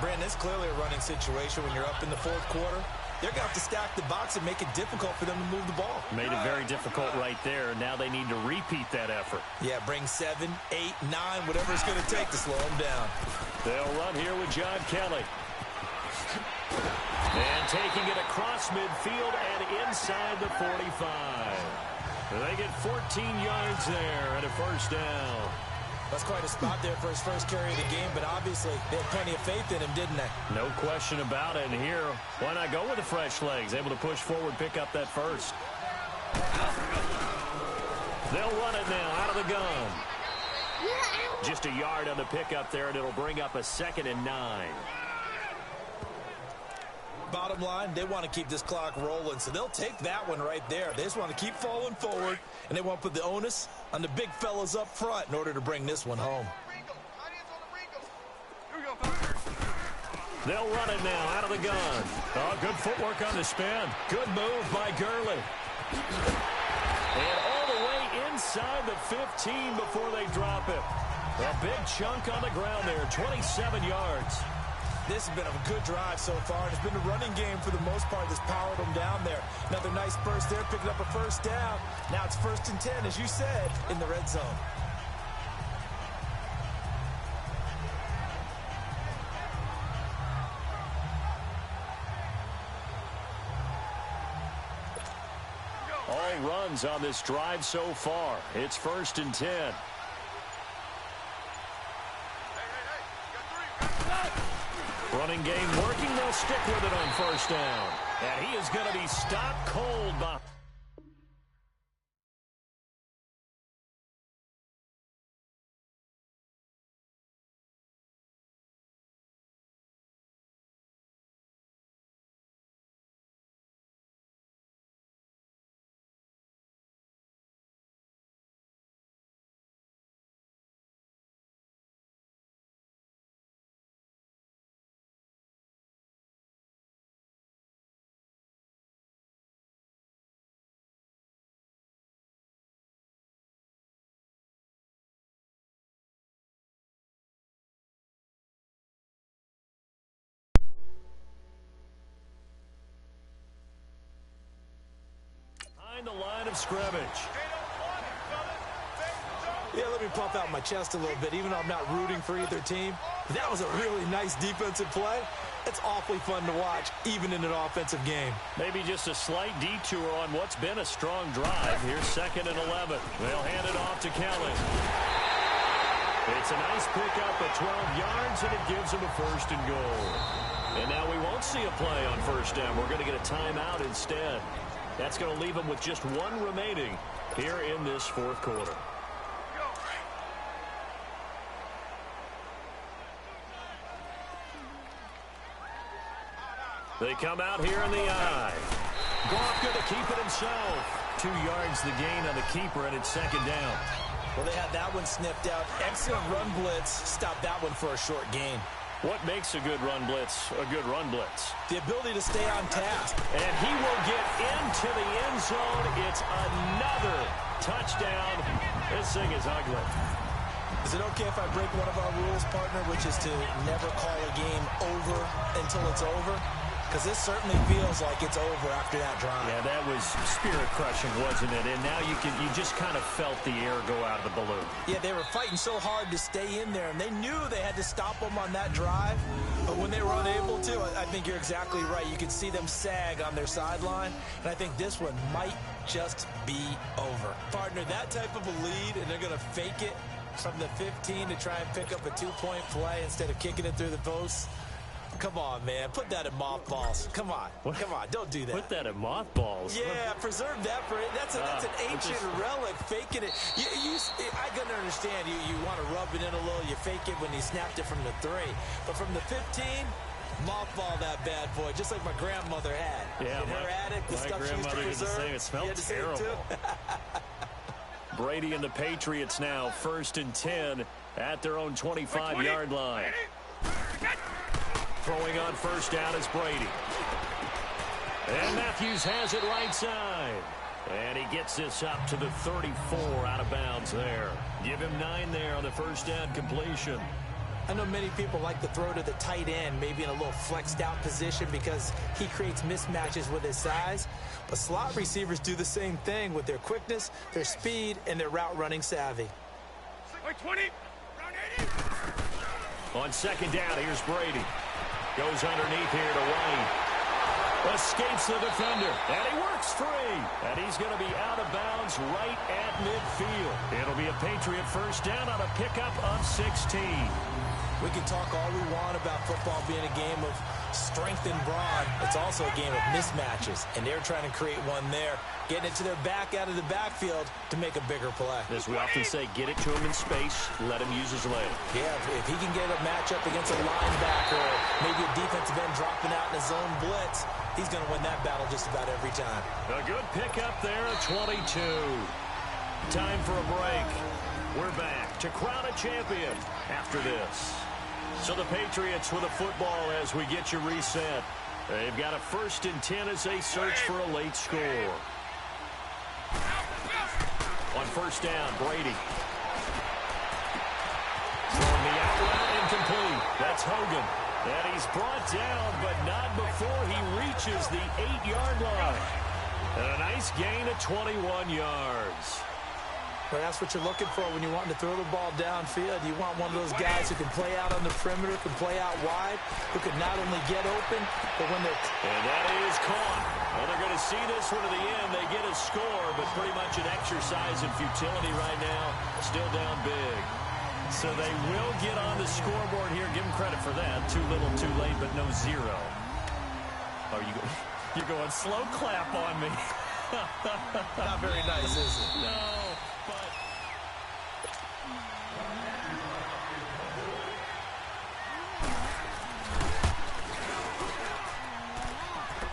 Brandon, it's clearly a running situation when you're up in the fourth quarter. They're going to have to stack the box and make it difficult for them to move the ball. Made it very difficult right there. Now they need to repeat that effort. Yeah, bring 7, 8, 9, whatever it's going to take to slow them down. They'll run here with John Kelly. And taking it across midfield and inside the 45. They get 14 yards there and a first down. That's quite a spot there for his first carry of the game, but obviously they had plenty of faith in him, didn't they? No question about it. And here, why not go with the fresh legs? Able to push forward, pick up that first. They'll run it now out of the gun. Just a yard on the pickup there, and it'll bring up a 2nd and 9. Bottom line, they want to keep this clock rolling, so they'll take that one right there. They just want to keep falling forward, and they want to put the onus on the big fellas up front in order to bring this one home. They'll run it now out of the gun. Oh, good footwork on the spin. Good move by Gurley. And all the way inside the 15 before they drop it. A big chunk on the ground there, 27 yards. This has been a good drive so far, and it's been a running game for the most part that's powered them down there. Another nice burst there, picking up a first down. Now it's 1st and 10, as you said, in the red zone. All runs on this drive so far. It's 1st and 10. Running game working. They'll stick with it on 1st down. And he is going to be stopped cold by... the line of scrimmage. Yeah, let me puff out my chest a little bit, even though I'm not rooting for either team. That was a really nice defensive play. It's awfully fun to watch, even in an offensive game. Maybe just a slight detour on what's been a strong drive. Here's 2nd and 11. They'll hand it off to Kelly. It's a nice pickup at 12 yards, and it gives them a 1st and goal. And now we won't see a play on 1st down. We're going to get a timeout instead. That's going to leave them with just 1 remaining here in this 4th quarter. They come out here in the eye. Goff going to keep it himself. 2 yards the gain on the keeper, and it's 2nd down. Well, they had that one sniffed out. Excellent run blitz. Stop that one for a short gain. What makes a good run blitz a good run blitz? The ability to stay on task. And he will get into the end zone. It's another touchdown. This thing is ugly. Is it okay if I break one of our rules, partner, which is to never call a game over until it's over? Because this certainly feels like it's over after that drive. Yeah, that was spirit-crushing, wasn't it? And now you just kind of felt the air go out of the balloon. Yeah, they were fighting so hard to stay in there, and they knew they had to stop them on that drive. But when they were unable to, I think you're exactly right. You could see them sag on their sideline, and I think this one might just be over. Partner, that type of a lead, and they're going to fake it from the 15 to try and pick up a 2-point play instead of kicking it through the posts. Come on, man. Put that in mothballs. Come on. What? Come on. Don't do that. Put that in mothballs? Yeah, preserve that for it. That's an ancient relic. Faking it. I can understand. You want to rub it in a little. You fake it when you snapped it from the 3. But from the 15, mothball that bad boy, just like my grandmother had. Yeah, in her attic, the stuff she used to preserve. The same. It smelled terrible. Brady and the Patriots now 1st and 10 at their own 25-yard line. Throwing on 1st down is Brady. And Matthews has it right side. And he gets this up to the 34 out of bounds there. Give him 9 there on the 1st down completion. I know many people like to throw to the tight end, maybe in a little flexed out position because he creates mismatches with his size. But slot receivers do the same thing with their quickness, their speed, and their route running savvy. 20, round 80. On 2nd down, here's Brady. Goes underneath here to White. Escapes the defender. And he works free. And he's going to be out of bounds right at midfield. It'll be a Patriot 1st down on a pickup of 16. We can talk all we want about football being a game of strength and brawn. It's also a game of mismatches. And they're trying to create one there. Getting it to their back out of the backfield to make a bigger play. As we often say, get it to him in space, let him use his leg. Yeah, if he can get a matchup against a linebacker or maybe a defensive end dropping out in a zone blitz, he's going to win that battle just about every time. A good pickup there at 22. Time for a break. We're back to crown a champion after this. So the Patriots with a football as we get you reset. They've got a 1st and 10 as they search for a late score. On 1st down, Brady. Throwing the out route incomplete. That's Hogan. And he's brought down, but not before he reaches the 8-yard line. And a nice gain of 21 yards. Well, that's what you're looking for when you're wanting to throw the ball downfield. You want one of those guys who can play out on the perimeter, can play out wide, who can not only get open, but when they're... And that is caught. Well, they're going to see this one to the end. They get a score, but pretty much an exercise in futility right now. Still down big. So they will get on the scoreboard here. Give them credit for that. Too little, too late, but no 0. Are you going? You're going slow clap on me. Not very nice, is it? No.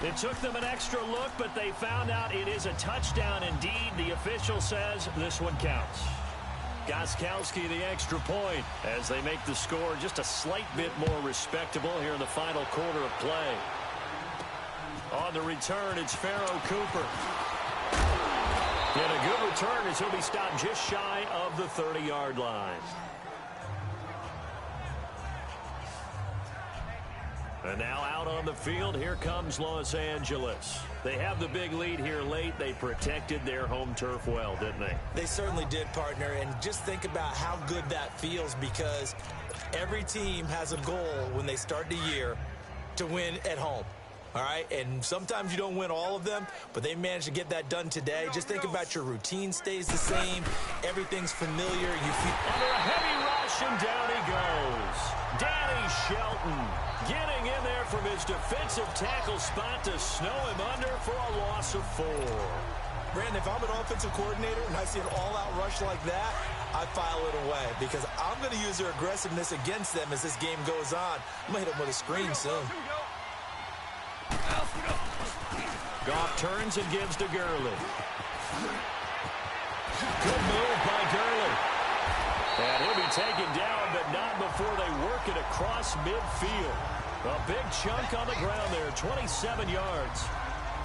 It took them an extra look, but they found out it is a touchdown indeed. The official says this one counts. Gostkowski the extra point as they make the score just a slight bit more respectable here in the final quarter of play. On the return, it's Pharoh Cooper. And a good return as he'll be stopped just shy of the 30-yard line. And now out on the field, here comes Los Angeles. They have the big lead here late. They protected their home turf well, didn't they? They certainly did, partner. And just think about how good that feels, because every team has a goal when they start the year to win at home. All right, and sometimes you don't win all of them, but they managed to get that done today. Just think about your routine stays the same. Everything's familiar. You feel under a heavy rush, and down he goes. Danny Shelton getting in there from his defensive tackle spot to snow him under for a loss of 4. Brandon, if I'm an offensive coordinator and I see an all-out rush like that, I file it away, because I'm going to use their aggressiveness against them as this game goes on. I'm going to hit them with a screen soon. Goff turns and gives to Gurley. Good move by Gurley. And he'll be taken down, but not before they work it across midfield. A big chunk on the ground there, 27 yards.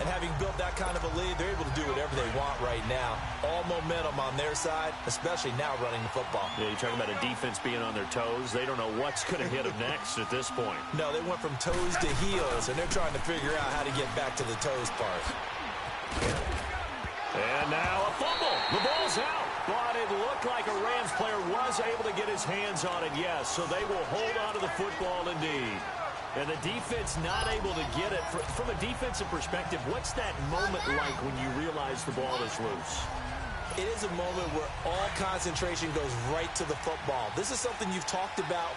And having built that kind of a lead, they're able to do whatever they want right now. All momentum on their side, especially now running the football. Yeah, you're talking about a defense being on their toes. They don't know what's going to hit them next at this point. No, they went from toes to heels, and they're trying to figure out how to get back to the toes part. And now a fumble. The ball's out. But it looked like a Rams player was able to get his hands on it, yes. So they will hold on to the football indeed. And the defense not able to get it. From a defensive perspective, what's that moment like when you realize the ball is loose? It is a moment where all concentration goes right to the football. This is something you've talked about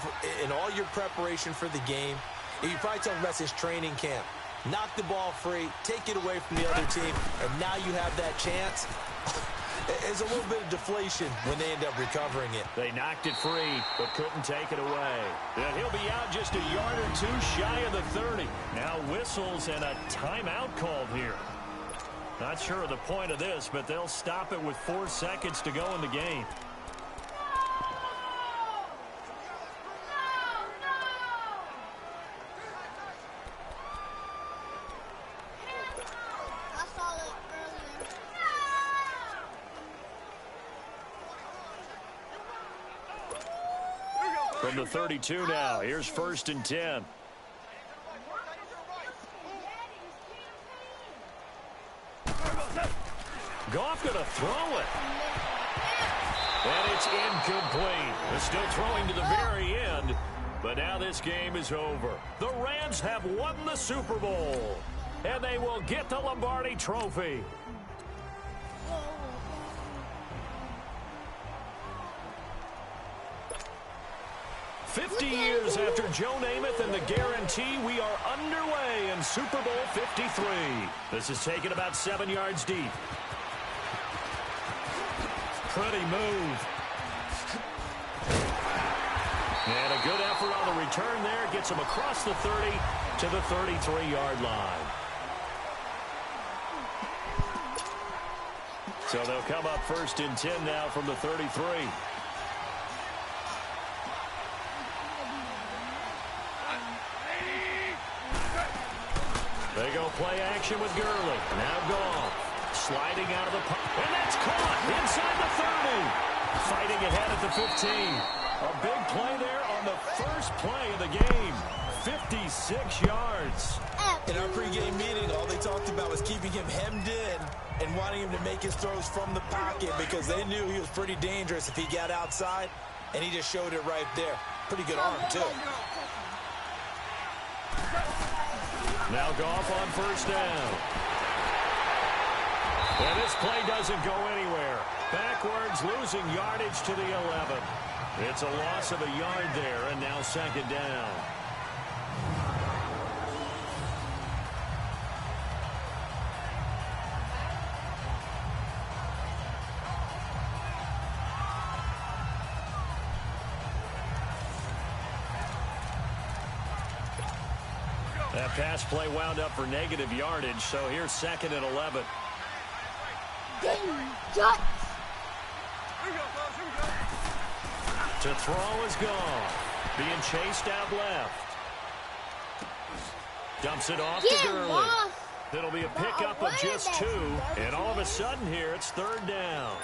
in all your preparation for the game. And you probably talked about this training camp. Knock the ball free, take it away from the other team, and now you have that chance. It's a little bit of deflation when they end up recovering it. They knocked it free, but couldn't take it away. And he'll be out just a yard or two shy of the 30. Now whistles and a timeout called here. Not sure of the point of this, but they'll stop it with 4 seconds to go in the game. From the 32 now, here's 1st and 10. Goff going to throw it. And it's incomplete. They're still throwing to the very end. But now this game is over. The Rams have won the Super Bowl. And they will get the Lombardi Trophy. "50 years after Joe Namath and the guarantee, we are underway in Super Bowl 53. This is taken about 7 yards deep. Pretty move. And a good effort on the return there. Gets him across the 30 to the 33-yard line. So they'll come up 1st and 10 now from the 33. They go play action with Gurley. Now Goff sliding out of the pocket. And that's caught inside the 30. Fighting ahead at the 15. A big play there on the first play of the game. 56 yards. In our pregame meeting, all they talked about was keeping him hemmed in and wanting him to make his throws from the pocket, because they knew he was pretty dangerous if he got outside, and he just showed it right there. Pretty good arm, too. Now Goff on 1st down. And this play doesn't go anywhere. Backwards, losing yardage to the 11. It's a loss of a yard there, and now 2nd down. That pass play wound up for negative yardage, so here's 2nd and 11. To throw is gone. Being chased out left. Dumps it off to Gurley. It'll be a pickup of just 2, and all of a sudden here it's 3rd down.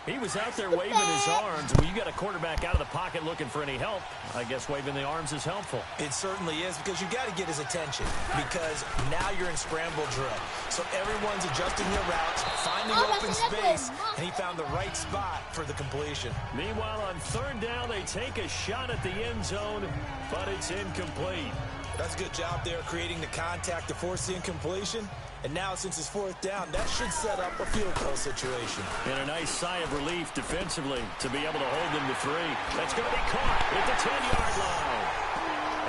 He was out there waving his arms. When you got a quarterback out of the pocket looking for any help, I guess waving the arms is helpful. It certainly is, because you got to get his attention, because now you're in scramble drill. So everyone's adjusting their routes, finding open space, and he found the right spot for the completion. Meanwhile, on third down, they take a shot at the end zone, but it's incomplete. That's a good job there creating the contact to force the incompletion. And now, since it's fourth down, that should set up a field goal situation. And a nice sigh of relief defensively to be able to hold them to 3. That's going to be caught at the 10-yard line.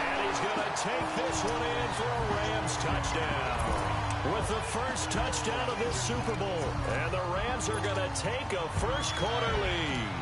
And he's going to take this one in for a Rams touchdown. With the first touchdown of this Super Bowl. And the Rams are going to take a first-quarter lead.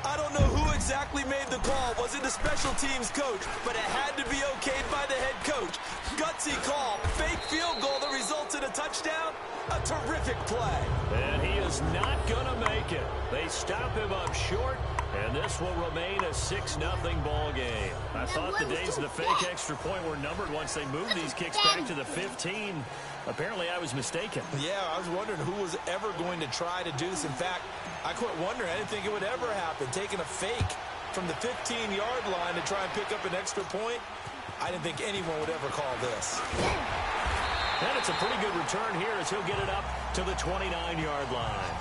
I don't know who exactly made the call. Was it the special teams coach? But it had to be okayed by the head coach. Gutsy call. Fake field goal that results in a touchdown. A terrific play. And he is not going to make it. They stop him up short, and this will remain a 6-0 ball game. I thought the days of the fake extra point were numbered once they moved these kicks back to the 15. Apparently, I was mistaken. Yeah, I was wondering who was ever going to try to do this. In fact, I quit wondering. I didn't think it would ever happen. Taking a fake from the 15-yard line to try and pick up an extra point, I didn't think anyone would ever call this. And it's a pretty good return here as he'll get it up to the 29-yard line.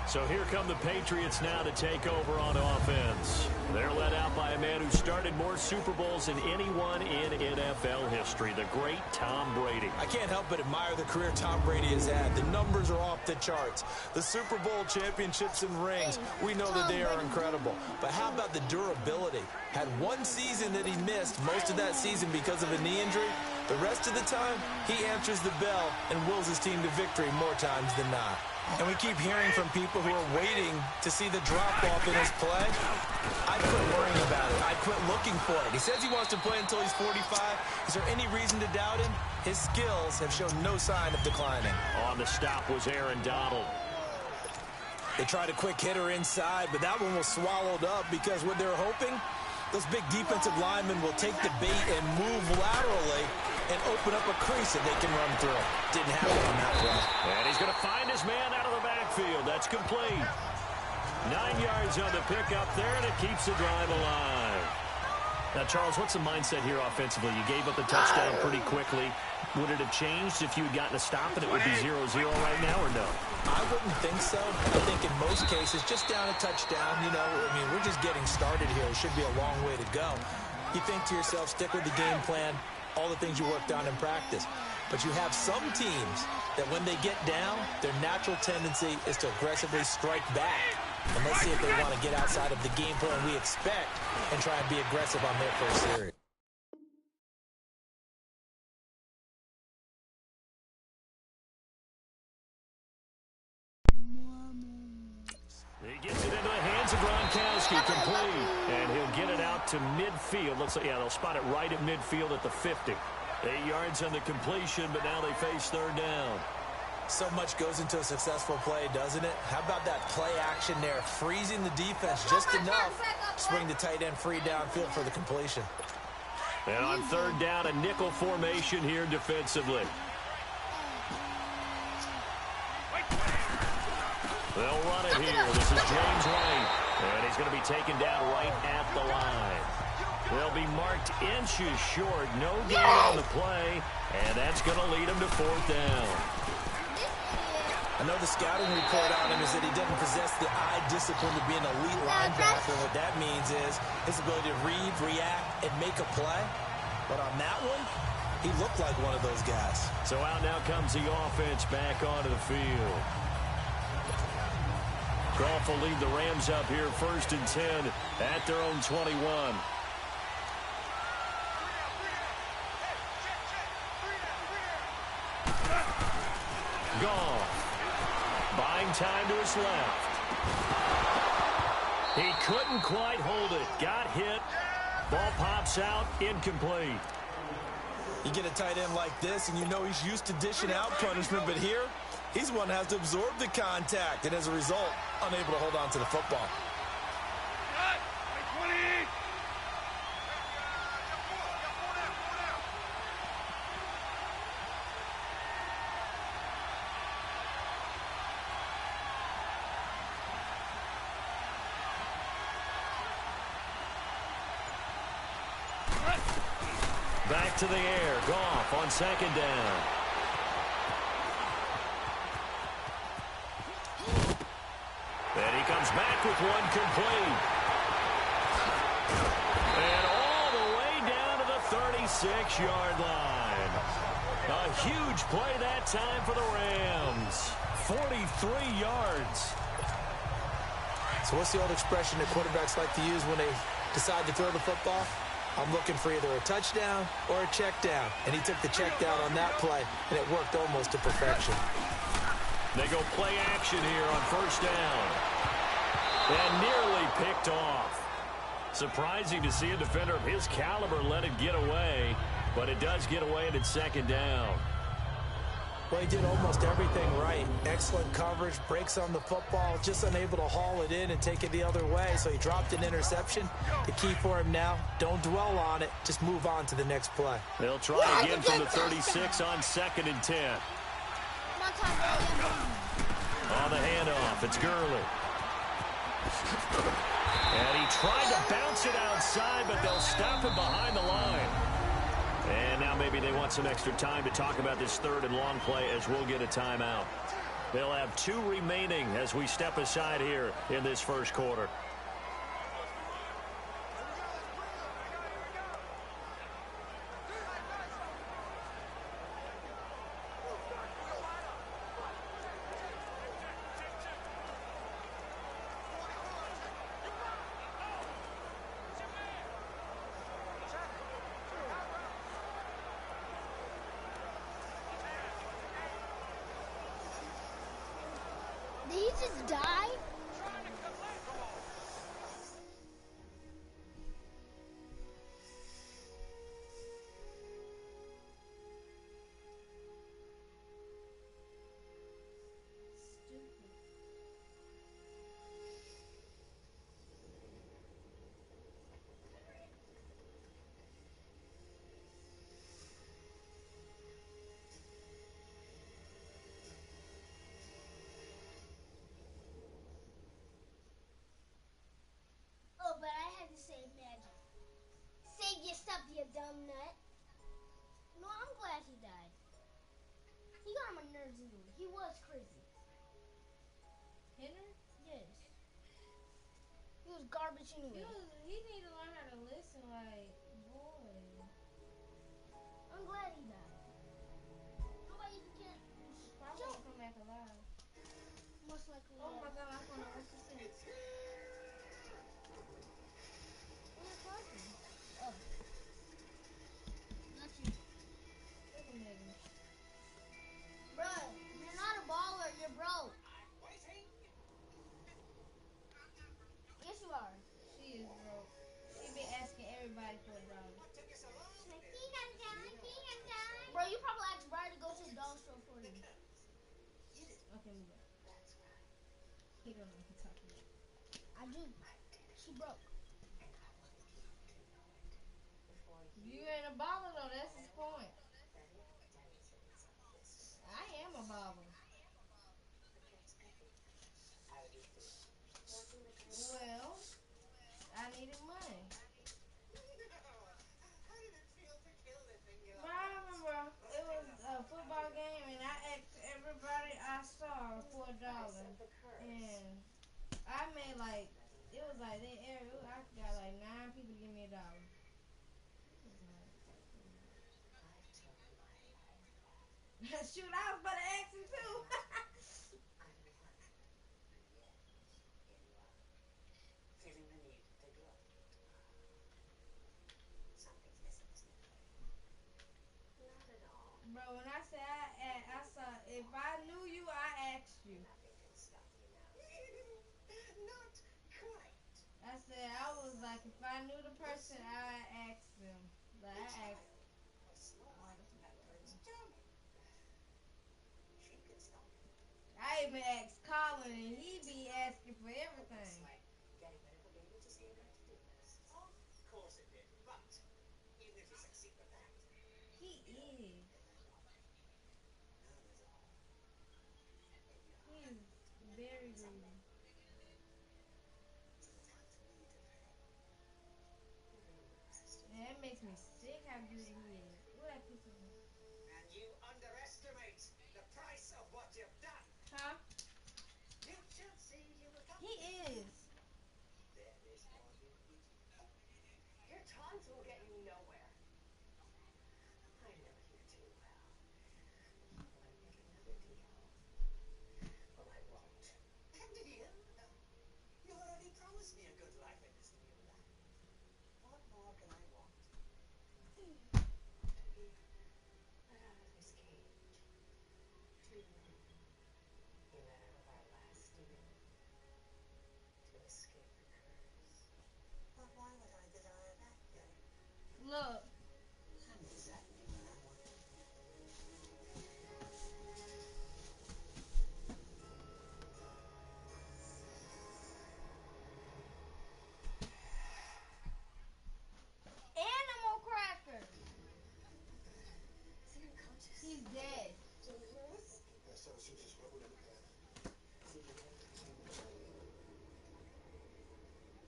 So here come the Patriots now to take over on offense. They're led out by a man who started more Super Bowls than anyone in NFL history, the great Tom Brady. I can't help but admire the career Tom Brady has had. The numbers are off the charts. The Super Bowl championships and rings, we know that they are incredible. But how about the durability? Had one season that he missed, most of that season because of a knee injury. The rest of the time, he answers the bell and wills his team to victory more times than not. And we keep hearing from people who are waiting to see the drop-off in his play. I quit worrying about it. I quit looking for it. He says he wants to play until he's 45. Is there any reason to doubt him? His skills have shown no sign of declining. On the stop was Aaron Donald. They tried a quick hitter inside, but that one was swallowed up because what they're hoping, those big defensive linemen will take the bait and move laterally and open up a crease that they can run through. Didn't happen on that play. And he's going to find his man out of the backfield. That's complete. 9 yards on the pickup there, and it keeps the drive alive. Now, Charles, what's the mindset here offensively? You gave up the touchdown pretty quickly. Would it have changed if you had gotten a stop and it would be 0-0 right now, or no? I wouldn't think so. I think in most cases, just down a touchdown, you know, I mean, we're just getting started here. It should be a long way to go. You think to yourself, stick with the game plan, all the things you worked on in practice. But you have some teams that when they get down, their natural tendency is to aggressively strike back. And let's see if they want to get outside of the game plan we expect and try and be aggressive on their first series. He gets it into the hands of Gronkowski, complete. And he'll get it out to midfield. Looks like, yeah, they'll spot it right at midfield at the 50. 8 yards on the completion, but now they face third down. So much goes into a successful play, doesn't it? How about that play action there, freezing the defense just enough to swing the tight end free downfield for the completion. And on third down, a nickel formation here defensively. They'll run it here. This is James White. And he's going to be taken down right at the line. They'll be marked inches short. No gain on the play. And that's going to lead him to fourth down. I know the scouting report on him is that he doesn't possess the eye discipline to be an elite linebacker. What that means is his ability to read, react, and make a play. But on that one, he looked like one of those guys. So out now comes the offense back onto the field. Goff will lead the Rams up here 1st and 10 at their own 21. Goff buying time to his left. He couldn't quite hold it. Got hit. Ball pops out. Incomplete. You get a tight end like this, and you know he's used to dishing out punishment, but here, he's one that has to absorb the contact, and as a result, unable to hold on to the football. Back to the air. Goff on second down. And he comes back with one complete. And all the way down to the 36-yard line. A huge play that time for the Rams. 43 yards. So what's the old expression that quarterbacks like to use when they decide to throw the football? I'm looking for either a touchdown or a check down. And he took the check down on that play, and it worked almost to perfection. They go play action here on first down. And nearly picked off. Surprising to see a defender of his caliber let it get away, but it does get away and it's second down. Well, he did almost everything right. Excellent coverage, breaks on the football, just unable to haul it in and take it the other way, so he dropped an interception. The key for him now, don't dwell on it, just move on to the next play. They'll try again from the 36 on 2nd and 10. On the handoff, it's Gurley. And he tried to bounce it outside, but they'll stop him behind the line. And now maybe they want some extra time to talk about this third and long play as we'll get a timeout. They'll have 2 remaining as we step aside here in this first quarter. Did he just die? Oh, but I had to say magic. Save your stuff, you dumb nut. No, I'm glad he died. He got my nerves anyway. He was crazy. Henry? Yes. He was garbage anyway. He need to learn how to listen, like, boy. I'm glad he died. Nobody can. Probably gonna come back alive. Most likely. Oh my god, I'm gonna what's this thing? Oh. Not you. Look at me. Bruh, you're not a baller, you're broke. Yes, you are. She is broke. She be asking everybody for $1. Bro, you probably asked Brian to go to the dollar store for you. Okay, move on. He don't know what he's talking about. I do. She broke. You ain't a baller though, that's his point. I am a baller. Well, I needed money. But I remember it was a football game and I asked everybody I saw for $1. And I made like, it was like, I got like 9 people to give me $1. Shoot, I was about to ask him too. Bro, when I said I saw, if I knew you, I asked you. I said, I was like, if I knew the person, I asked them. But I asked. I even asked Colin, and he be asking for everything. He is. He is very rude. And that makes me sick how good he is. What that piece of him? And you underestimate the price of what you've done. Huh? You should see you will come. He is. There is more beauty. Your taunts will get you nowhere. I know you too well. I want to make another deal. Well, I won't. A deal? You already promised me a good life in this new land. What more can I want? To be let out of this cage. To be let out of our last deal. To escape the curse. But why would I get out of that then? Look. I'm exactly what I want. Animal cracker. Is he unconscious? He's dead. Do you hear us? Yes, I was just what would it have? Is he dead?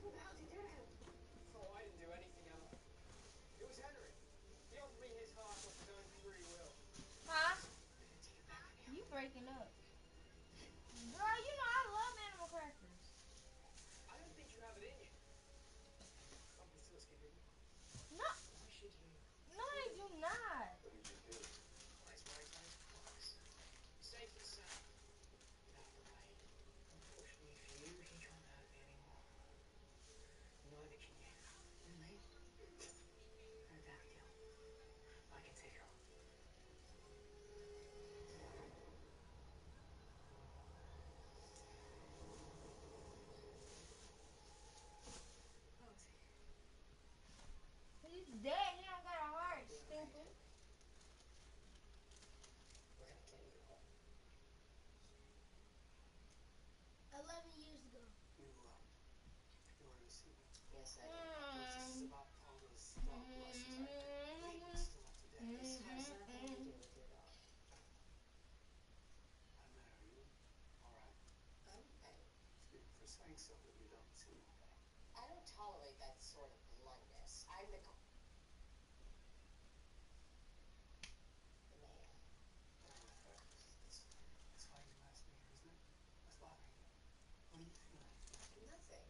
What the hell did you do to him? Oh, I didn't do anything, Emma. It was Henry. He offered me his heart of his own free will. Huh? You breaking up. Girl, you know I love animal crackers. I don't think you have it in you. Something still escaping me. No. Why should you? No, I do not. What did you do? Wise, wise, wise, wise. Safe and sound. Without the light. Unfortunately for you, he can't hurt me anymore. Neither can you. Really? No bad deal. I can take her on. He's dead. He don't got a heart, stupid. We're gonna get you home. 11 years ago. You wanted to see me? Yes, I do. This is about all those dog lessons I took. Wait, it's still up to date. This has nothing to do with your dog. I met her. You all right? I'm okay. For saying something you don't seem okay. I don't tolerate that sort of bluntness. I'm the man. That's why you asked me here, isn't it? What's bothering you? What are you feeling? Nothing.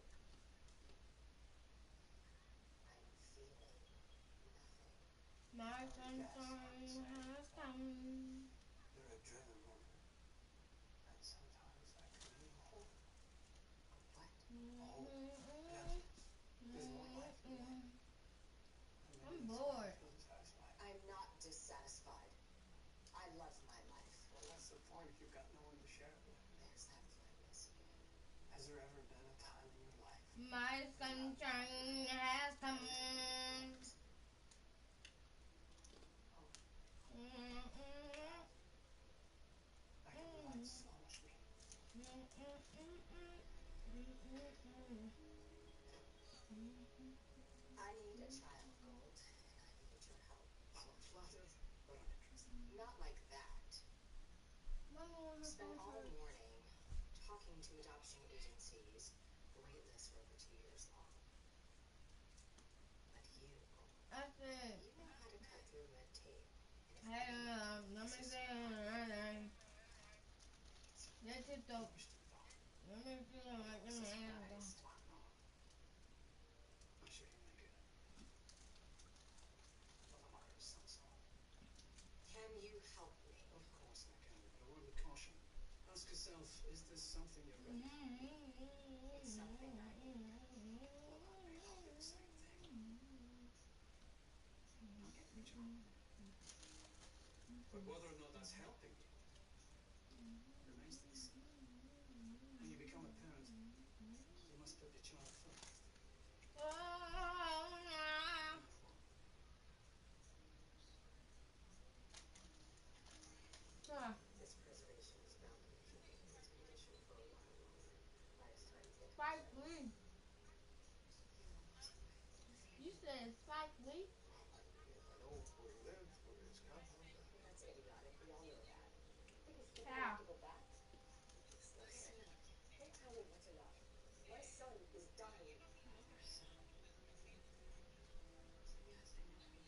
I'm feeling nothing. My sunshine has come. You're a driven woman. And sometimes I can be hold. What? Hold. Yes. There's more life in life. I'm bored. I'm not dissatisfied. I love my life. Well, that's the point if you've got no one to share it with. There's that bluntness again. Has there ever been a time in your life? My sunshine has come. I can provide so much meaning. I need a child, Gold, and I need your help. I'm flattered, but uninterested. Not like that. Mama want her Spent all phone morning talking to adoption agencies. The wait lists were over 2 years long. But you, Gold, I said, you know how to cut through red tape. And hey, let me say, that's it though. Let me see, like, I'm let me surprised. I'm sure you make it. Well, the mother is so. Can you help me? Of course I can, but a word of caution. Ask yourself, is this something you're ready for? It's something I need. Well, that may not be the same thing. Don't get me wrong. But whether or not that's helping you remains to be seen. When you become a parent, you must put your child first. This preservation is bound to be keeping in this condition for a while longer. By the time they Spike Lee. You said Spike Lee? I know where he lived, where his compound. That's idiotic. We all know that. Because he How? have to go back. Listen, don't tell me what's enough. My son is dying. Your son? Yes, I know he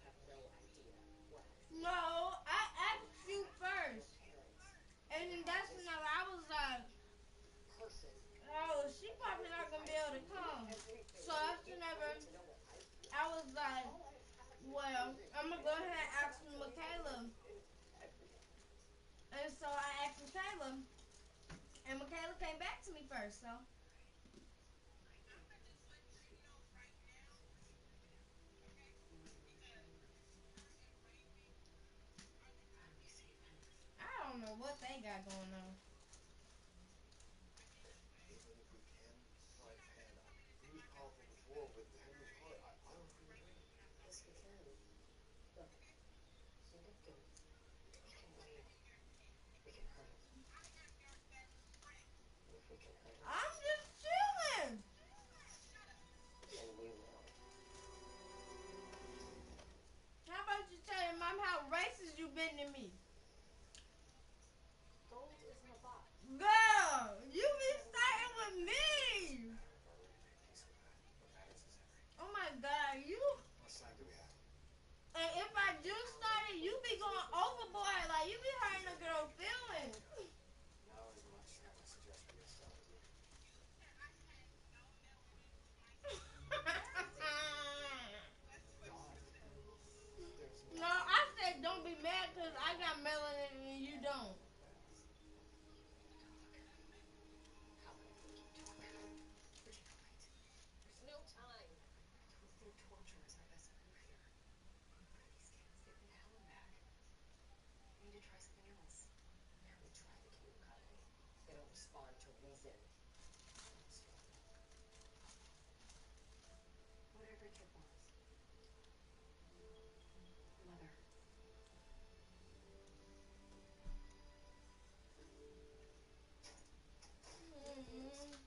have no idea what I No, I asked you first. And then that's when I was like, person. oh, she probably not gonna be able to come. So after never, I was like, well, I'm gonna go ahead and ask Michaela. And so I asked Michaela, and Michaela came back to me first. So I don't know what they got going on. Even if we can find Hannah, he was powerful before with Henry's heart. I don't think we can. Yes, we can. Look, we can win. We can hurt him. And if we can hurt him, I'm just chilling. then we will. How about you tell your mom how racist you been to me? Gold is in a box. Girl, you be starting with me. Oh my God, you. What sign do we have? And if I do start it, you be going overboard. Like, you be hurting a girl's feelings. Now is much I would suggest we get started with. No, I said don't be mad because I got melanin and you don't. How about we keep talking? There's no time. I don't think torture is our best move here. These kids, they've been held back. We need to try something else. We tried the King Academy. They don't respond to reason. What every kid wants. Mother.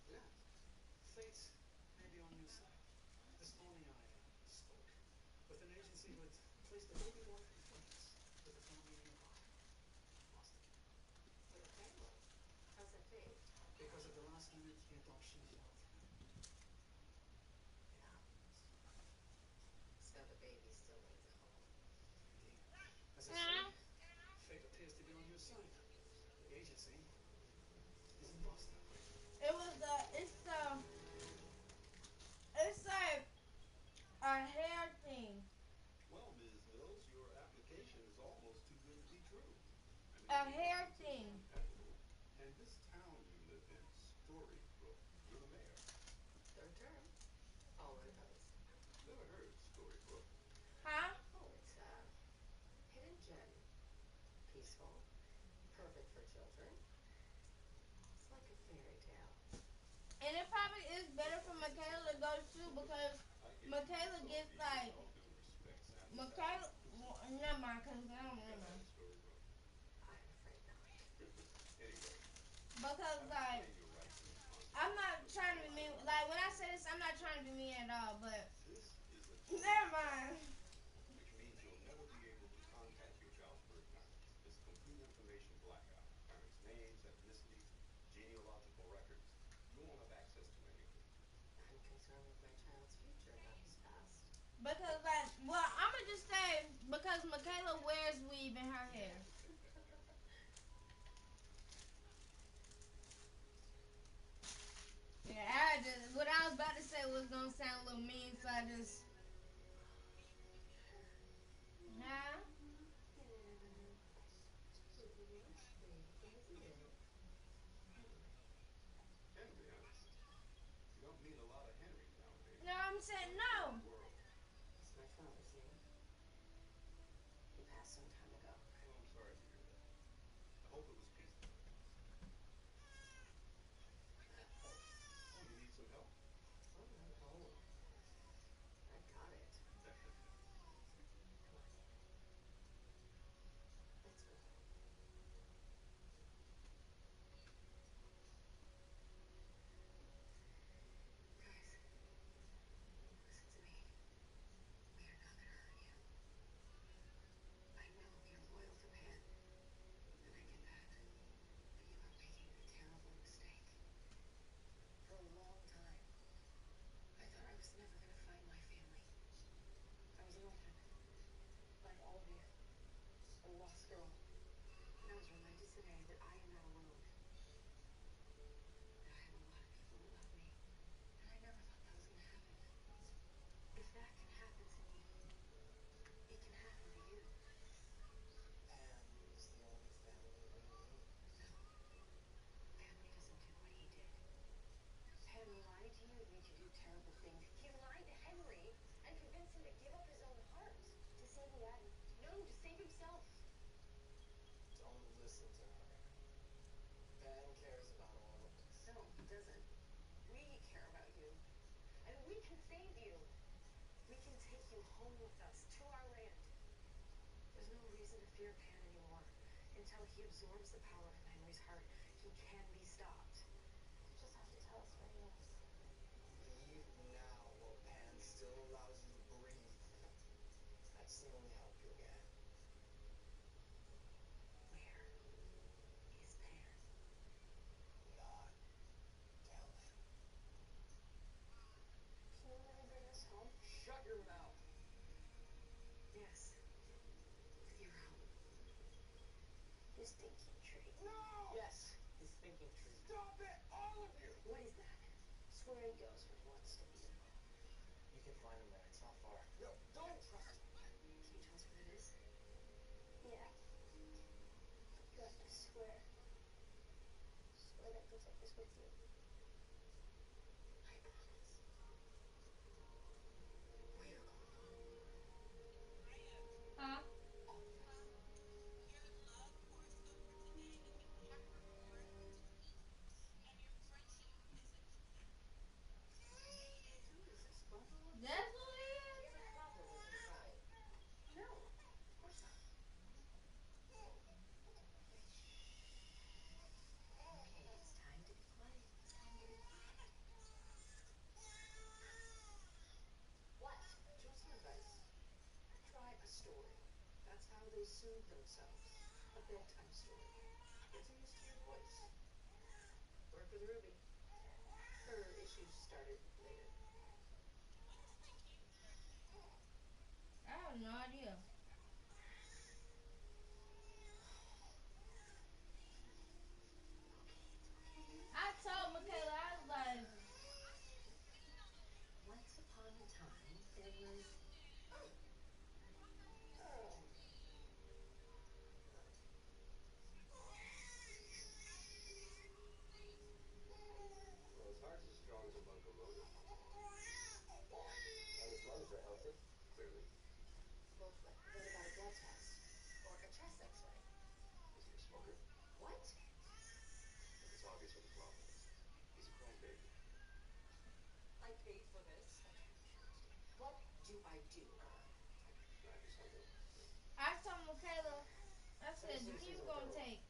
Yeah. Fate may be on your side. This morning I spoke with an agency who had placed a baby boy from France with a family nearby. Lost him. With a family? How's that fate? Because at the last minute the adoption failed. It happens. So the baby still needs a home. Indeed. As I say, fate appears to be on your side. The agency is in Boston. It was it's like a hair thing. Well, Ms. Mills, your application is almost too good to be true. A hair thing. And this town you live in, Storybrooke, you're the mayor. Third term. All right, those. Never heard of Storybrooke. Huh? Oh, it's a hidden gem. Peaceful. Perfect for children. It's like a fairy tale. And it probably is better for Michaela to go too because Michaela gets like Michaela. Never mind, cause I don't remember. I'm afraid not. Because like I'm not trying to be mean. Like when I say this, I'm not trying to be mean at all. But never mind. Which means you'll never be able to contact your child's birth parents. It's a complete information blackout. Parents' names, ethnicities, genealogical records. You won't have access to any of it. I'm concerned with my child's future, not his past. Because like, well, I'm gonna just say because Michaela wears weave in her hair. Yeah, what I was about to say was gonna sound a little mean, so I just. Huh? Henry, huh? You don't meet a lot of Henrys nowadays. No, I'm saying no. It's my father's name. He passed some time ago. Oh, I'm sorry to hear that. I hope it was peaceful. Oh, you need some help? Oh, no. I got it. Come on. Let's go. Guys, listen to me. We are not gonna hurt you. I know you're loyal to Pan, and I get that. a lost girl. And I was reminded today that I am not alone. That I have a lot of people who love me. And I never thought that was going to happen. If that can happen to me, it can happen to you. Pam is the only family we need. No. Henry doesn't do what he did. Henry lied to you and made you do terrible things. He lied to Henry and convinced him to give up his own heart. To save the Adam. No, to save himself. Don't listen to her. Pam cares about all of us. No, he doesn't. We care about you. And we can save you. We can take you home with us to our land. There's no reason to fear Pan anymore. Until he absorbs the power from Henry's heart, he can be stopped. You just have to tell us where he is. Leave now while Pan still allows you to breathe. That's the only help you'll get. Where is Pan? God, tell him. Can you really bring us home? Shut your mouth. Yes. You're home. This thinking tree. No! Yes, his thinking tree. Stop it, all of you! What is that? It's where he goes when he wants to be alone. You can find him there. It's not far. No, don't trust him. Can you tell us where it is? Yeah. You have to swear. Swear that you'll take us with you. I promise. We are going home. Huh? All of us. Who is this, Buffalo? That's what Do it you is? have a problem with him crying? No, of course not. Okay, it's time to be quiet. It's time to be quiet. What? Just some advice. Try a story. That's how they soothe themselves. A bedtime story. Get used to your voice. Worked with Ruby. Her issues started later. I have no idea. I told Michaela, I was like, Once upon a time, there was... Well, his heart's as strong as a locomotive. And his lungs are healthy, clearly. Well, what about a blood test? Or a chest x-ray? Is he a smoker? What? It's obvious what the problem is. He's a crybaby. I paid for this. What do I do? Can I do something? I told Michaela, I said, he's gonna take.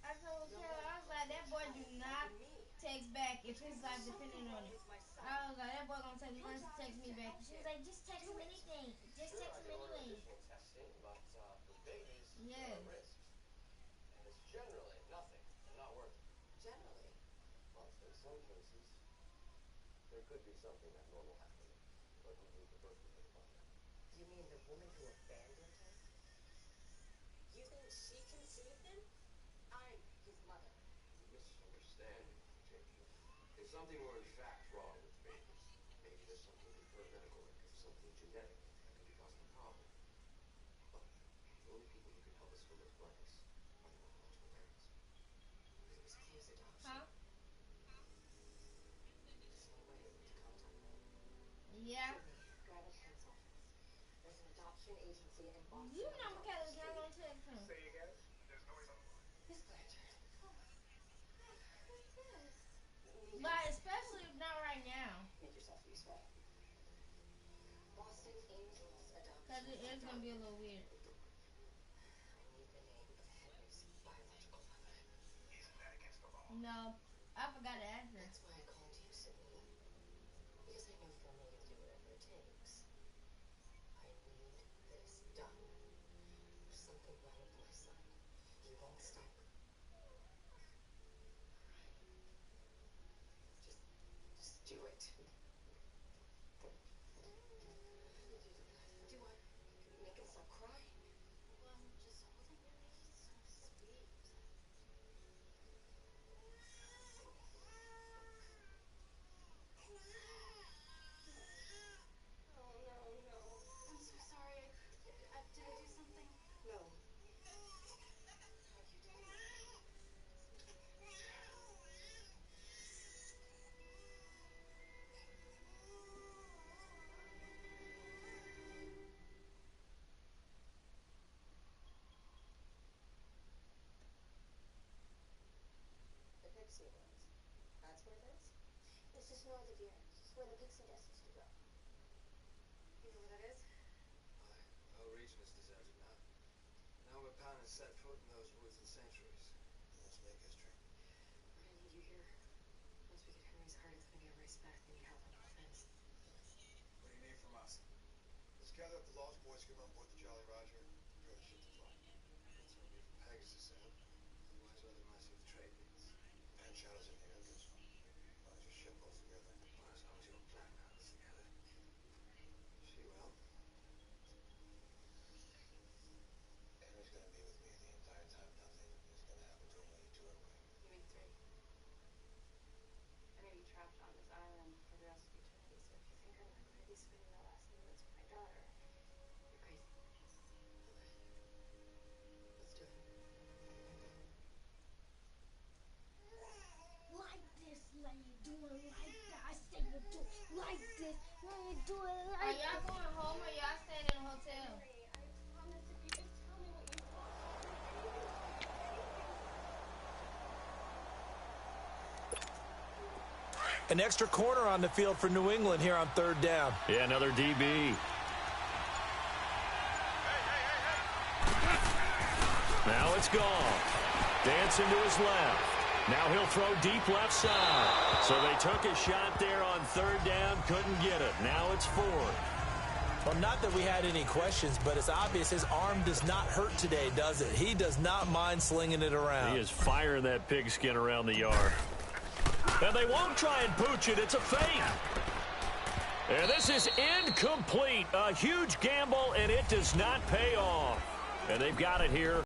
I told Michaela, I was like, that boy do not text back if his life depended on it. I was like, that boy gonna text me first, text me back. She was like, just text him anything. Just Sure, text I him can order anyway. additional testing, but for babies, there Yes. are risks. And it's generally nothing and not worth it. Generally. Well, in some cases, there could be something abnormal happening, but we need the birth control to find out. You mean the woman who abandoned him? You think she conceived him? I'm his mother. You misunderstand, JP. If something were in fact wrong with the baby, maybe there's something deeper medical record, something genetic that could be causing the problem. But the only people who can help us fill those blanks are the biological parents. It was close adoption. Huh? There's no way to contact them. Yeah. Grab a pencil. There's an adoption agency in Boston. You know Michaela's not gonna text him. Say again? There's noise on the line. Miss Blanchard. Who's this? But especially if not right now. Make yourself useful. Boston Angels Adoption. Because it is gonna be a little weird. I need the name of Henry's biological mother. Isn't that against the law? No, I forgot to ask her. That's why I called you, Sydney. Because I know Philly will do whatever it takes. I need this done. There's something wrong with my son. He won't stop. Just do it. Do No. The Pixie Woods. That's where it is? It's just north of here. It's where the pixie dust used to go. You know where that is? The whole region is deserted now. No other pound has set foot in those woods in centuries. Let's make history. We're gonna need you here. Once we get Henry's heart, it's gonna be a race back. We need help on both ends. What do you need from us? Let's gather up the Lost Boys, get on board the Jolly Roger, prepare to ship the flag. That's what we from Pegasus out. Otherwise, other massive trade routes. And shadows in the air, so why don't you ship both together? Well, as long as you don't plan out together. She will. Henry's gonna be with me the entire time. Nothing is gonna happen to him while you two are away. You mean 3? I may be trapped on this island for the rest of eternity, so if you think I'm not going to be spending the last moments with my daughter, you're crazy. Let's do it. Like this, lady. Do it like that. I say you do it like this. Lady, do it Are like y'all this. going home or y'all staying in a hotel? I promise if you just tell me what you want. An extra corner on the field for New England here on 3rd down. Yeah, another DB. Now it's gone. Dancing to his left. Now he'll throw deep left side. So they took a shot there on 3rd down, couldn't get it. Now it's 4th. Well, not that we had any questions, but it's obvious his arm does not hurt today, does it? He does not mind slinging it around. He is firing that pigskin around the yard. And they won't try and pooch it. It's a fake. And this is incomplete. A huge gamble, and it does not pay off. And they've got it here.